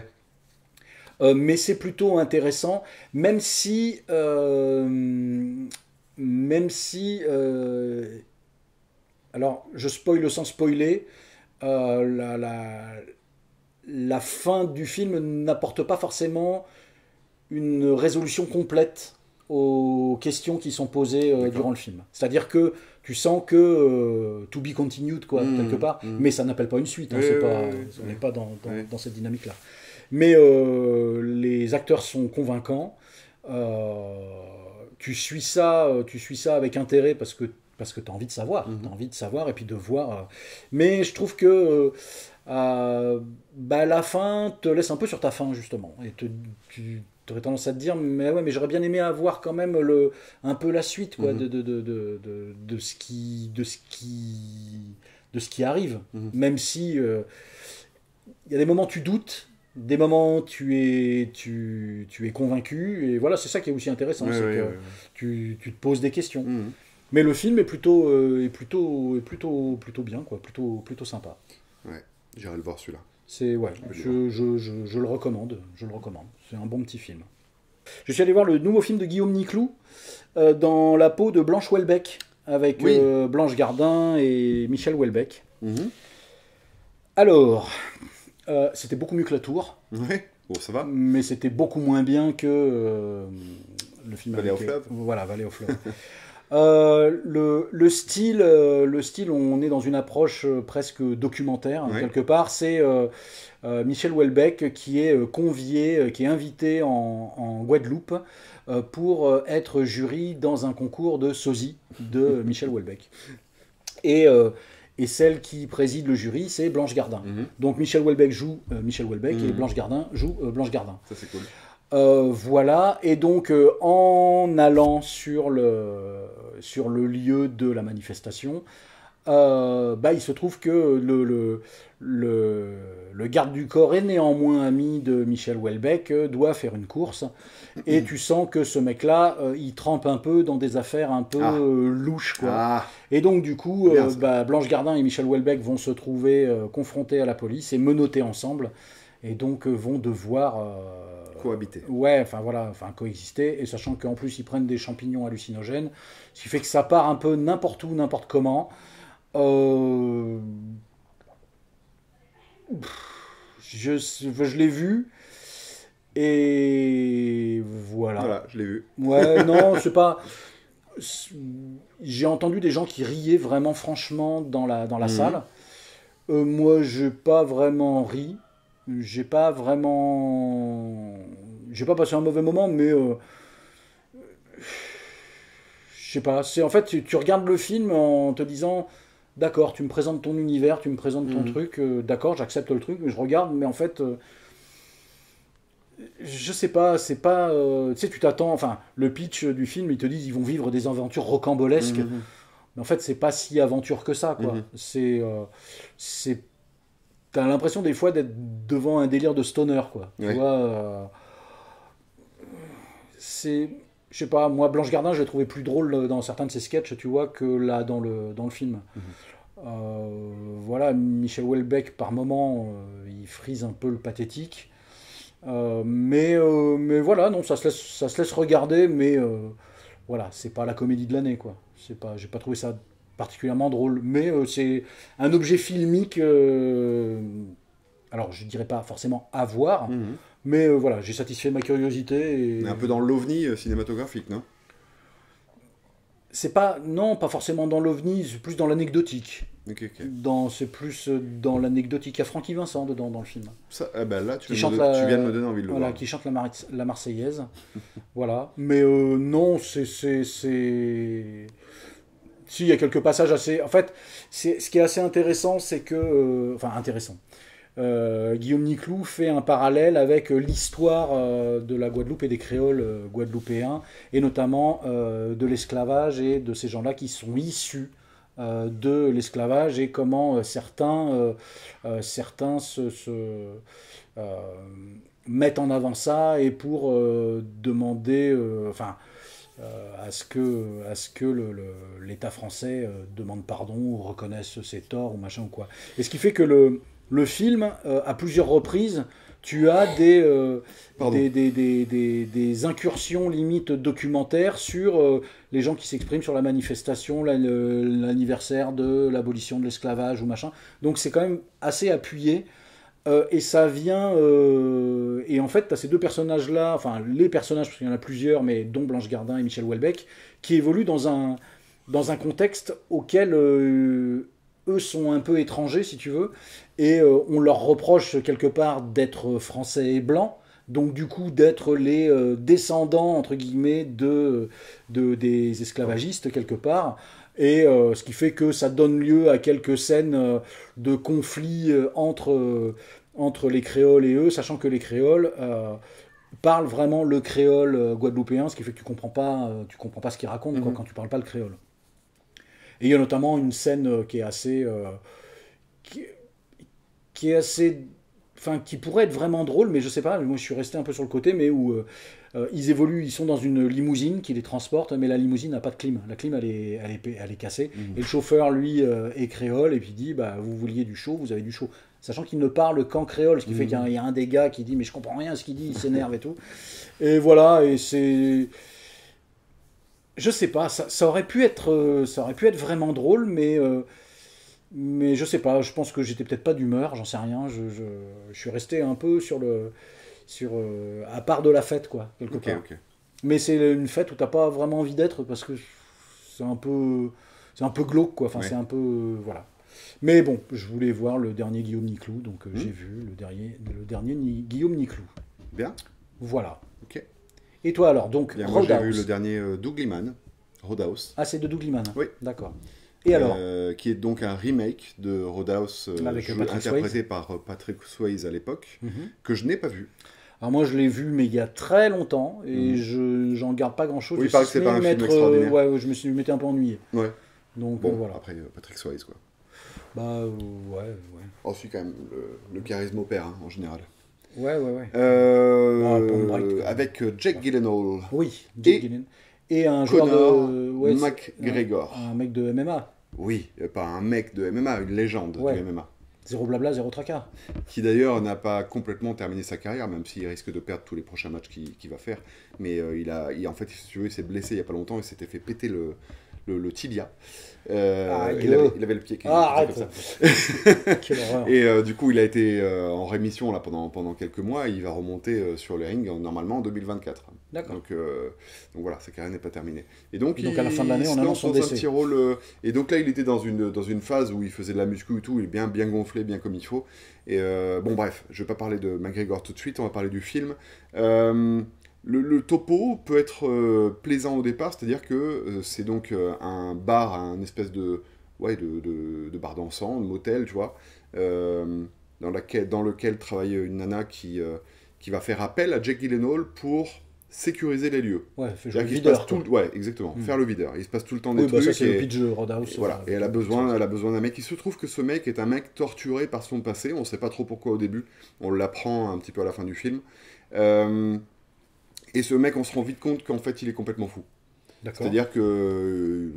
Mais c'est plutôt intéressant, même si alors je spoil sans spoiler, la fin du film n'apporte pas forcément une résolution complète aux questions qui sont posées durant le film. C'est-à-dire que tu sens que to be continued, quoi, quelque part, mais ça n'appelle pas une suite, hein, on n'est pas dans cette dynamique-là. Mais les acteurs sont convaincants. Tu suis ça avec intérêt parce que tu as envie de savoir. Tu as envie de savoir et puis de voir. Mais je trouve que la fin te laisse un peu sur ta faim, justement. Et tu aurais tendance à te dire, mais j'aurais bien aimé avoir quand même un peu la suite, quoi, de ce qui arrive. Même si il y a des moments tu doutes, des moments tu es convaincu, et voilà, c'est ça qui est aussi intéressant, tu te poses des questions. Mais le film est plutôt bien, quoi, plutôt sympa. Ouais, j'irai le voir celui-là. Ouais, je le recommande, C'est un bon petit film. Je suis allé voir le nouveau film de Guillaume Niclou dans la peau de Blanche Houellebecq avec Blanche Gardin et Michel Houellebecq. Alors, c'était beaucoup mieux que La Tour. Ouais, bon, ça va. Mais c'était beaucoup moins bien que le film Vallée au fleuve. Voilà, Vallée au fleuve. Le style, on est dans une approche presque documentaire, quelque part. C'est Michel Houellebecq qui est convié, qui est invité en Guadeloupe pour être jury dans un concours de sosie de Michel Houellebecq. Et celle qui préside le jury, c'est Blanche Gardin. Donc Michel Houellebecq joue Michel Houellebecq et Blanche Gardin joue Blanche Gardin. Ça, c'est cool. Voilà, et donc en allant sur le lieu de la manifestation, il se trouve que le garde du corps est néanmoins ami de Michel Houellebecq, doit faire une course, et tu sens que ce mec-là, il trempe un peu dans des affaires un peu louches, quoi. Et donc du coup, Blanche Gardin et Michel Houellebecq vont se trouver confrontés à la police et menottés ensemble, et donc vont devoir... cohabiter. Ouais, coexister, et sachant qu'en plus ils prennent des champignons hallucinogènes, ce qui fait que ça part un peu n'importe où, n'importe comment. Je l'ai vu, et voilà. Voilà, je l'ai vu. Ouais, non, c'est pas... J'ai entendu des gens qui riaient vraiment franchement dans la salle. Moi, j'ai pas vraiment ri. J'ai pas passé un mauvais moment, mais je sais pas. C'est en fait, tu regardes le film en te disant, d'accord, tu me présentes ton univers, tu me présentes ton truc, d'accord, j'accepte le truc, mais je regarde, mais en fait, je sais pas, c'est pas, tu sais, tu t'attends, enfin, le pitch du film, ils te disent, ils vont vivre des aventures rocambolesques, mais en fait, c'est pas si aventure que ça, quoi. T'as l'impression des fois d'être devant un délire de stoner, quoi. Tu vois, je sais pas, moi, Blanche Gardin, je l'ai trouvé plus drôle dans certains de ses sketchs, tu vois, que là, dans le film. Voilà, Michel Houellebecq, par moments, il frise un peu le pathétique. Mais voilà, non, ça se laisse regarder, mais voilà, c'est pas la comédie de l'année, quoi. J'ai pas trouvé ça particulièrement drôle, mais c'est un objet filmique, alors je dirais pas forcément à voir, mais voilà, j'ai satisfait ma curiosité. On est un peu dans l'ovni cinématographique, non? C'est pas, non, pas forcément dans l'ovni, c'est plus dans l'anecdotique. Okay. C'est plus dans l'anecdotique. Il y a Francky Vincent dedans dans le film. Ça, là, tu viens de me donner envie de le voir. Qui chante la Marseillaise. Voilà. Mais non, Si, il y a quelques passages assez... En fait, ce qui est assez intéressant, c'est que... Guillaume Niclou fait un parallèle avec l'histoire de la Guadeloupe et des créoles guadeloupéens, et notamment de l'esclavage et de ces gens-là qui sont issus de l'esclavage, et comment certains se mettent en avant ça, et pour demander... à ce que l'État français demande pardon ou reconnaisse ses torts ou machin ou quoi. Et ce qui fait que le film, à plusieurs reprises, tu as des incursions limite documentaires sur les gens qui s'expriment sur la manifestation, l'anniversaire de l'abolition de l'esclavage ou machin. Donc c'est quand même assez appuyé. Et ça vient... et en fait, tu as ces deux personnages-là, enfin les personnages, parce qu'il y en a plusieurs, mais dont Blanche Gardin et Michel Houellebecq, qui évoluent dans un contexte auquel eux sont un peu étrangers, si tu veux, et on leur reproche quelque part d'être français et blancs, donc du coup d'être les descendants, entre guillemets, des esclavagistes, quelque part. Et ce qui fait que ça donne lieu à quelques scènes de conflits entre les créoles et eux, sachant que les créoles parlent vraiment le créole guadeloupéen, ce qui fait que tu comprends pas ce qu'ils racontent quand tu parles pas le créole. Et il y a notamment une scène qui est assez enfin, qui pourrait être vraiment drôle, mais je sais pas, moi je suis resté un peu sur le côté, mais où ils évoluent, ils sont dans une limousine qui les transporte, mais la limousine n'a pas de clim. La clim, elle est cassée. Et le chauffeur, lui, est créole, et puis il dit, bah, vous vouliez du chaud, vous avez du chaud. Sachant qu'il ne parle qu'en créole, ce qui fait qu'il y a un des gars qui dit, mais je comprends rien à ce qu'il dit, il s'énerve et tout. Et voilà, et c'est... Je sais pas, ça aurait pu être vraiment drôle, mais je sais pas, je pense que j'étais peut-être pas d'humeur, j'en sais rien, je suis resté un peu à part de la fête, quoi, quelque part. Ok. Mais c'est une fête où t'as pas vraiment envie d'être parce que c'est un peu glauque, quoi, enfin c'est un peu, voilà. Mais bon, je voulais voir le dernier Guillaume Niclou, donc j'ai vu le dernier Guillaume Niclou. Bien. Voilà. Ok. Et toi alors, donc, moi j'ai vu le dernier Doug Liman, Roadhouse. Ah, c'est de Doug Liman. Oui. D'accord. Et alors qui est donc un remake de Roadhouse interprété par Patrick Swayze à l'époque, que je n'ai pas vu. Alors moi je l'ai vu mais il y a très longtemps et j'en garde pas grand chose. Oui, il paraît que c'est pas un film extraordinaire. Je m'étais un peu ennuyé. Ouais. Donc bon, voilà. Après Patrick Swayze quoi. Bah ouais. Oh, c'est quand même le charisme opère en général. Ouais. Avec Jake Gyllenhaal. Oui, Jake Gyllenhaal. Et un joueur de McGregor. Un mec de MMA. Oui, pas un mec de MMA, une légende du MMA. Zéro blabla, zéro tracas. Qui d'ailleurs n'a pas complètement terminé sa carrière, même s'il risque de perdre tous les prochains matchs qu'il va faire. Mais en fait, si tu veux, il s'est blessé il n'y a pas longtemps et s'était fait péter le tibia. Il avait le pied qui arrête comme ça. Quelle horreur. Et du coup, il a été en rémission là, pendant quelques mois. Et il va remonter sur le ring normalement en 2024. D'accord. Donc voilà, sa carrière n'est pas terminée. Et donc à la fin de l'année, on annonce son décès. Un petit rôle. Et donc là, il était dans une phase où il faisait de la muscu et tout. Il est bien gonflé, bien comme il faut. Et bon, bref, je vais pas parler de McGregor tout de suite. On va parler du film. Le topo peut être plaisant au départ, c'est-à-dire que c'est donc un bar, un espèce de bar dansant, de motel, tu vois, dans lequel travaille une nana qui va faire appel à Jake Gyllenhaal pour sécuriser les lieux. Ouais, fait jouer le videur. Ouais, exactement, faire le videur. Il se passe tout le temps des trucs. Bah ça c'est le pitch de Roadhouse. Voilà, et elle a besoin d'un mec. Il se trouve que ce mec est un mec torturé par son passé, on ne sait pas trop pourquoi au début, on l'apprend un petit peu à la fin du film. Et ce mec, on se rend vite compte qu'en fait, il est complètement fou. C'est-à-dire que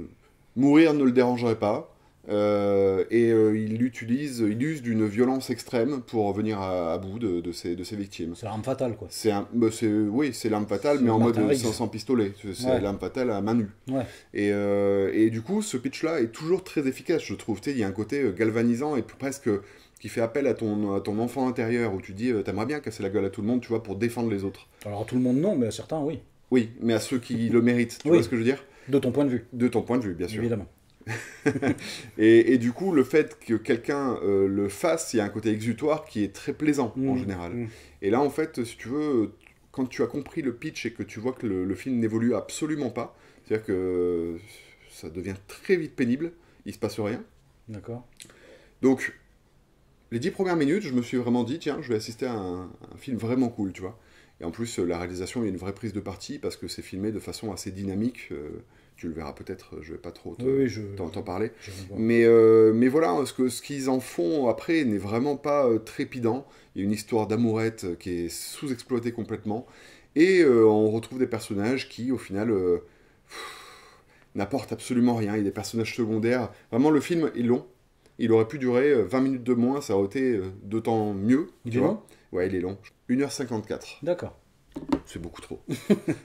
mourir ne le dérangerait pas. Il use d'une violence extrême pour venir à bout de ses victimes. C'est l'arme fatale, quoi. C'est l'arme fatale, mais en mode sans pistolet. C'est l'arme fatale à main nue. Ouais. Et du coup, ce pitch-là est toujours très efficace, je trouve. Il y a un côté galvanisant et presque qui fait appel à ton enfant intérieur, où tu dis, t'aimerais bien casser la gueule à tout le monde, tu vois, pour défendre les autres. Alors à tout le monde, non, mais à certains, oui. Oui, mais à ceux qui le méritent, tu vois ce que je veux dire ? De ton point de vue. De ton point de vue, bien sûr. Évidemment. et du coup, le fait que quelqu'un le fasse, il y a un côté exutoire qui est très plaisant, en général. Et là, en fait, si tu veux, quand tu as compris le pitch et que tu vois que le film n'évolue absolument pas, c'est-à-dire que ça devient très vite pénible, il se passe rien. D'accord. Donc, les 10 premières minutes, je me suis vraiment dit, tiens, je vais assister à un film vraiment cool, tu vois. Et en plus, la réalisation, il y a une vraie prise de parti, parce que c'est filmé de façon assez dynamique. Tu le verras peut-être, je vais pas trop t'en parler. Mais voilà, ce qu'ils en font après n'est vraiment pas trépidant. Il y a une histoire d'amourette qui est sous-exploitée complètement. Et on retrouve des personnages qui, au final, n'apportent absolument rien. Il y a des personnages secondaires. Vraiment, le film est long. Il aurait pu durer 20 minutes de moins, ça aurait été d'autant mieux. Il est long ? Ouais, il est long. 1h54. D'accord. C'est beaucoup trop.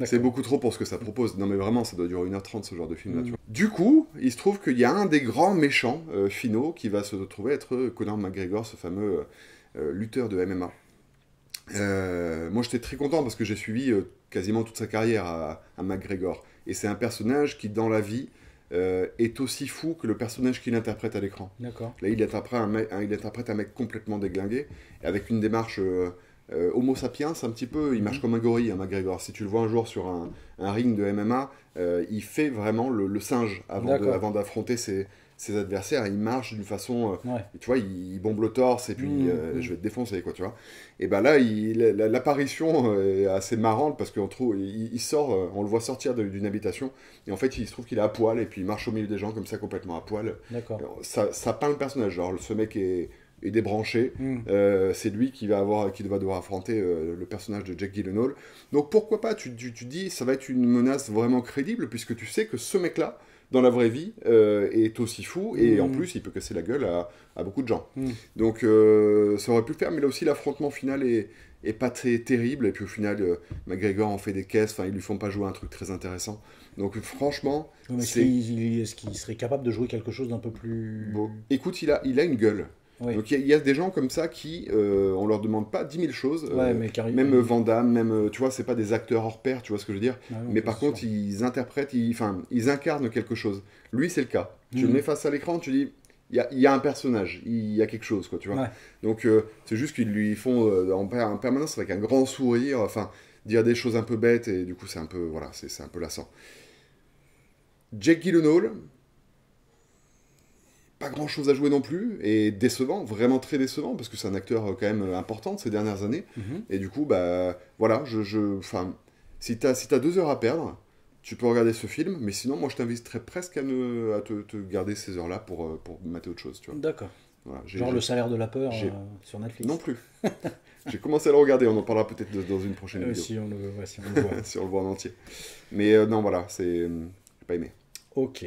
C'est beaucoup trop pour ce que ça propose. Non mais vraiment, ça doit durer 1h30 ce genre de film-là. Tu vois. Du coup, il se trouve qu'il y a un des grands méchants finaux qui va se retrouver être Conor McGregor, ce fameux lutteur de MMA. Moi j'étais très content parce que j'ai suivi quasiment toute sa carrière à McGregor. Et c'est un personnage qui, dans la vie, est aussi fou que le personnage qu'il interprète à l'écran. D'accord. Là, il interprète un mec complètement déglingué, avec une démarche homo sapiens, un petit peu. Il marche comme un gorille, McGregor. Si tu le vois un jour sur un ring de MMA, il fait vraiment le singe avant d'affronter ses adversaires. Il marche d'une façon... tu vois, il bombe le torse et puis je vais te défoncer, quoi, tu vois. Et ben là, l'apparition est assez marrante parce qu'il sort, on le voit sortir d'une habitation et en fait, il se trouve qu'il est à poil et puis il marche au milieu des gens comme ça, complètement à poil. D'accord. Ça peint le personnage. Genre, ce mec est et débranché. C'est lui qui va devoir affronter le personnage de Jake Gyllenhaal. Donc pourquoi pas, tu dis, ça va être une menace vraiment crédible, puisque tu sais que ce mec-là, dans la vraie vie, est aussi fou, et en plus, il peut casser la gueule à beaucoup de gens. Donc ça aurait pu le faire, mais là aussi, l'affrontement final est pas très terrible, et puis au final, McGregor en fait des caisses, enfin, ils lui font pas jouer un truc très intéressant. Donc franchement... Est-ce qu'il serait capable de jouer quelque chose d'un peu plus... Bon. Écoute, il a une gueule. Oui. Donc il y a des gens comme ça qui, on leur demande pas 10 000 choses, même Van Damme, même, tu vois, c'est pas des acteurs hors pair, tu vois ce que je veux dire, mais par contre, ils interprètent, ils incarnent quelque chose. Lui, c'est le cas. Tu le mets face à l'écran, tu dis, il y a un personnage, il y a quelque chose, quoi, tu vois. Donc c'est juste qu'ils lui font en permanence avec un grand sourire, enfin, dire des choses un peu bêtes, et du coup, c'est un peu, voilà, c'est un peu lassant. Jake Gyllenhaal, pas grand chose à jouer non plus, et décevant, vraiment très décevant, parce que c'est un acteur quand même important de ces dernières années. Et du coup, bah voilà, si t'as 2 heures à perdre, tu peux regarder ce film, mais sinon, moi je t'inviterais presque à te garder ces heures-là pour mater autre chose, tu vois. D'accord. Voilà, genre le salaire de la peur sur Netflix. Non plus. J'ai commencé à le regarder, on en parlera peut-être dans une prochaine vidéo. Si on le voit. Si on le voit en entier. Mais non, voilà, j'ai pas aimé. Ok.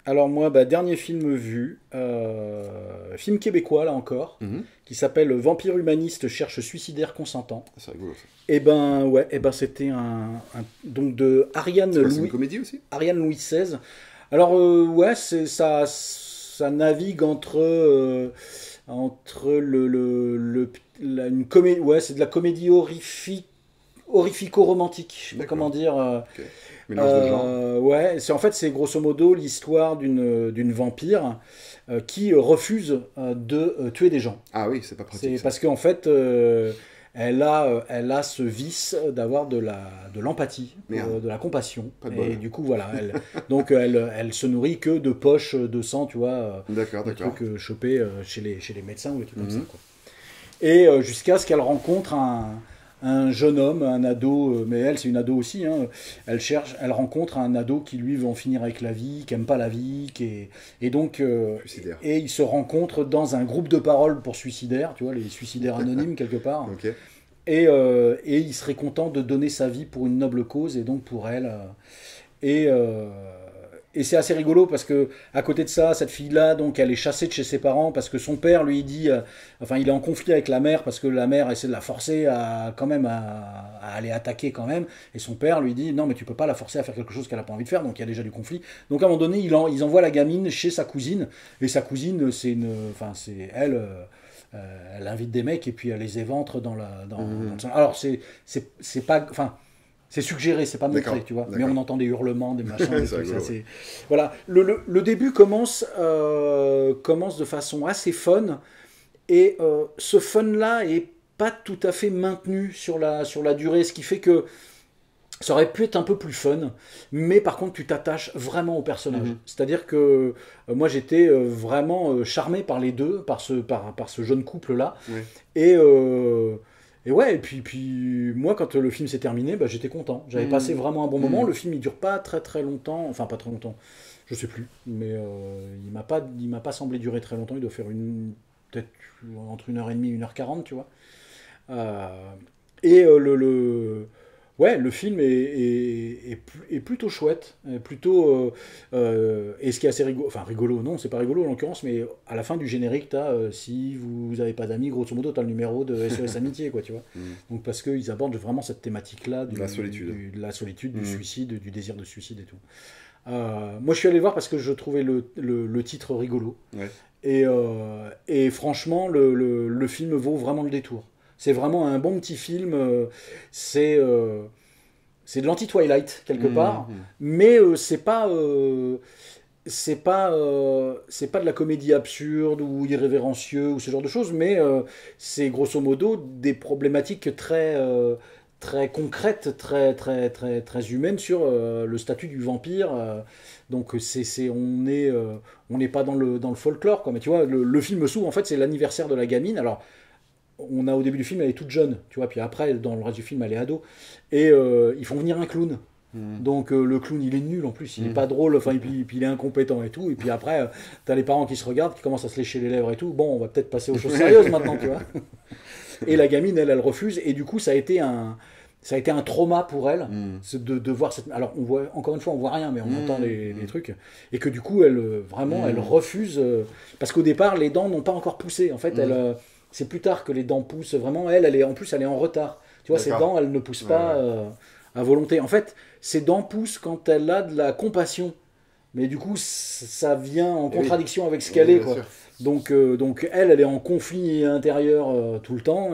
Alors moi, dernier film vu, film québécois là encore, qui s'appelle Vampire humaniste cherche suicidaire consentant. C'est rigolo ça. C'était donc de Ariane Louis. C'est une comédie aussi. Ariane Louis XVI. Alors ça navigue entre une comédie, c'est de la comédie horrifico-romantique. Je sais pas comment dire. Okay. Mélange de genre. C'est grosso modo l'histoire d'une vampire qui refuse de tuer des gens. Ah oui, c'est pas pratique. C'est parce qu'en fait, elle a ce vice d'avoir de l'empathie, de la compassion. Et du coup, voilà, elle se nourrit que de poches de sang, tu vois. D'accord. Des trucs chopés chez les médecins ou des trucs comme ça, quoi. Et jusqu'à ce qu'elle rencontre un jeune homme, un ado, mais elle c'est une ado aussi, elle rencontre un ado qui lui veut en finir avec la vie, qui aime pas la vie, et donc ils se rencontrent dans un groupe de parole pour suicidaires, tu vois, les suicidaires anonymes quelque part. Okay. Et il serait content de donner sa vie pour une noble cause, et donc pour elle. Et c'est assez rigolo parce que à côté de ça, cette fille-là, donc, elle est chassée de chez ses parents parce que son père lui dit, il est en conflit avec la mère parce que la mère essaie de la forcer à aller attaquer quand même. Et son père lui dit, non, mais tu peux pas la forcer à faire quelque chose qu'elle a pas envie de faire. Donc il y a déjà du conflit. Donc à un moment donné, ils envoient la gamine chez sa cousine. Et sa cousine, elle invite des mecs et puis elle les éventre dans le alors c'est pas, c'est suggéré, c'est pas montré, tu vois. Mais on entend des hurlements, des machins. Des trucs, voilà. Le début commence de façon assez fun. Et ce fun-là est pas tout à fait maintenu sur la durée. Ce qui fait que ça aurait pu être un peu plus fun. Mais par contre, tu t'attaches vraiment au personnage. C'est-à-dire que moi, j'étais vraiment charmé par les deux, par ce jeune couple-là. Et puis moi, quand le film s'est terminé, j'étais content. J'avais passé vraiment un bon moment. Le film, il dure pas très très longtemps. Enfin, pas très longtemps. Je sais plus. Mais il m'a pas semblé durer très longtemps. Il doit faire peut-être entre 1h30 et 1h40, tu vois. Le film est plutôt chouette, plutôt et ce qui est assez rigolo, non, c'est pas rigolo en l'occurrence, mais à la fin du générique, t'as si vous n'avez pas d'amis, grosso modo, t'as le numéro de SOS Amitié, quoi, tu vois. Donc parce qu'ils abordent vraiment cette thématique-là de la solitude, du suicide, du désir de suicide et tout. Moi, je suis allé voir parce que je trouvais le titre rigolo. Ouais. Et franchement, le film vaut vraiment le détour. C'est vraiment un bon petit film. C'est de l'anti-Twilight quelque part, mais c'est pas de la comédie absurde ou irrévérencieux ou ce genre de choses, mais c'est grosso modo des problématiques très concrètes, très très très très humaines sur le statut du vampire. Donc on n'est pas dans le folklore, quoi. Mais tu vois, le film s'ouvre, en fait, c'est l'anniversaire de la gamine. Alors on a au début du film, elle est toute jeune, tu vois, puis après dans le reste du film elle est ado, et ils font venir un clown Donc le clown il est nul en plus, il est pas drôle, enfin et puis il est incompétent et tout. Et puis après t'as les parents qui se regardent, qui commencent à se lécher les lèvres et tout. Bon, on va peut-être passer aux choses sérieuses maintenant, tu vois. Et la gamine elle refuse et du coup ça a été un trauma pour elle de voir cette. Alors on voit encore une fois on voit rien mais on entend les trucs et que du coup elle elle refuse parce qu'au départ les dents n'ont pas encore poussé. En fait c'est plus tard que les dents poussent vraiment. Elle est en plus elle est en retard. Tu vois, ses dents elles ne poussent pas à volonté. En fait ses dents poussent quand elle a de la compassion. Mais du coup ça vient en contradiction avec ce qu'elle est quoi. Donc elle est en conflit intérieur tout le temps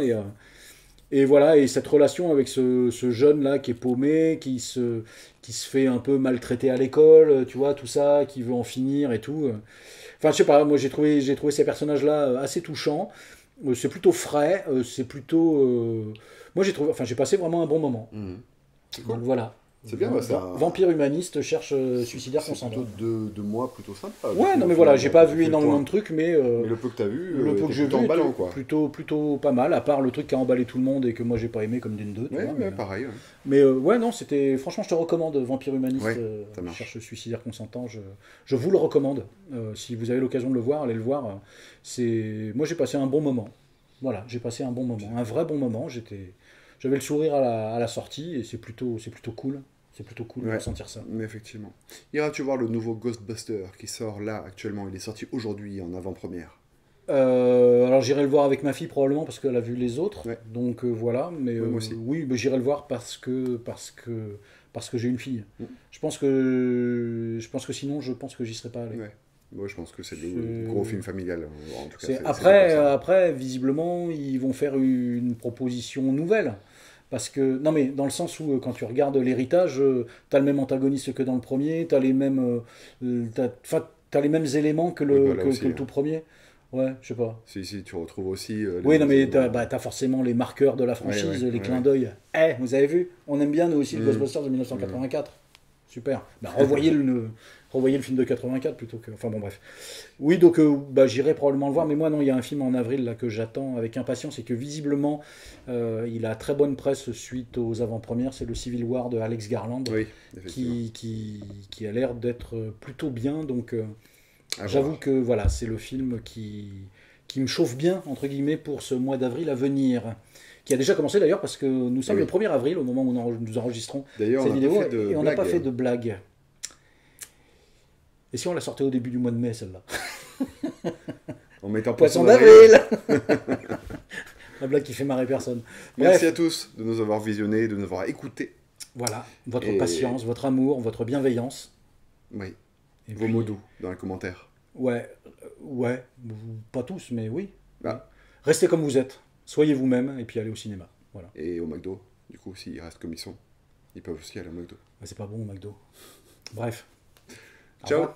et voilà, et cette relation avec ce jeune-là qui est paumé, qui se fait un peu maltraiter à l'école, tu vois, tout ça, qui veut en finir et tout. Enfin, je sais pas, moi j'ai trouvé ces personnages-là assez touchants. C'est plutôt frais, c'est plutôt... Moi j'ai passé vraiment un bon moment. C'est cool. Donc voilà. C'est bien, ça... Vampire humaniste cherche suicidaire consentant. Plutôt de moi plutôt sympa. Ouais, non mais voilà, j'ai pas vu énormément de trucs, mais le peu que t'as vu, le peu que j'ai vu, emballant, quoi. Plutôt pas mal, à part le truc qui a emballé tout le monde et que moi j'ai pas aimé comme Dune 2. Ouais, mais pareil. Ouais. Mais ouais, non, c'était. Franchement, je te recommande Vampire humaniste, cherche suicidaire consentant. Je vous le recommande. Si vous avez l'occasion de le voir, allez le voir. Moi j'ai passé un bon moment. Voilà, j'ai passé un bon moment, un vrai bon moment. J'avais le sourire à la sortie et c'est plutôt cool. C'est plutôt cool de ressentir ça. Mais effectivement. Iras-tu voir le nouveau Ghostbuster qui sort là actuellement? Il est sorti aujourd'hui en avant-première. Alors j'irai le voir avec ma fille probablement parce qu'elle a vu les autres. Ouais. Donc voilà. Mais moi aussi. oui, mais j'irai le voir parce que j'ai une fille. Je pense que sinon je pense que j'y serais pas allé. Ouais. Moi, je pense que c'est le gros film familial. En tout cas, après, visiblement, ils vont faire une proposition nouvelle. Parce que, non mais dans le sens où quand tu regardes l'héritage, t'as le même antagoniste que dans le premier, t'as les mêmes, t'as les mêmes éléments que le tout premier. Ouais, je sais pas. Si, tu retrouves aussi... oui, non mais t'as forcément les marqueurs de la franchise, les clins d'œil. Vous avez vu? On aime bien nous aussi le Ghostbusters de 1984. Super. Revoyez le film de 84 plutôt que... Enfin bon, bref. Oui, donc j'irai probablement le voir, mais moi non, il y a un film en avril là, que j'attends avec impatience et que visiblement il a très bonne presse suite aux avant-premières, c'est le Civil War de Alex Garland, qui a l'air d'être plutôt bien, donc j'avoue que voilà, c'est le film qui me chauffe bien, entre guillemets, pour ce mois d'avril à venir. Qui a déjà commencé d'ailleurs parce que nous sommes le 1er avril au moment où nous enregistrons cette vidéo et on n'a pas fait de blague. Et si on la sortait au début du mois de mai celle-là? En mettant Poisson d'avril. La blague qui fait marrer personne. Merci à tous de nous avoir visionnés, de nous avoir écoutés. Voilà, votre patience, votre amour, votre bienveillance. Oui. Et vos mots doux dans les commentaires. Ouais, pas tous, mais oui. Restez comme vous êtes. Soyez vous-même et puis allez au cinéma. Voilà. Et au McDo, du coup, s'ils restent comme ils sont, ils peuvent aussi aller au McDo. C'est pas bon au McDo. Bref. Ciao.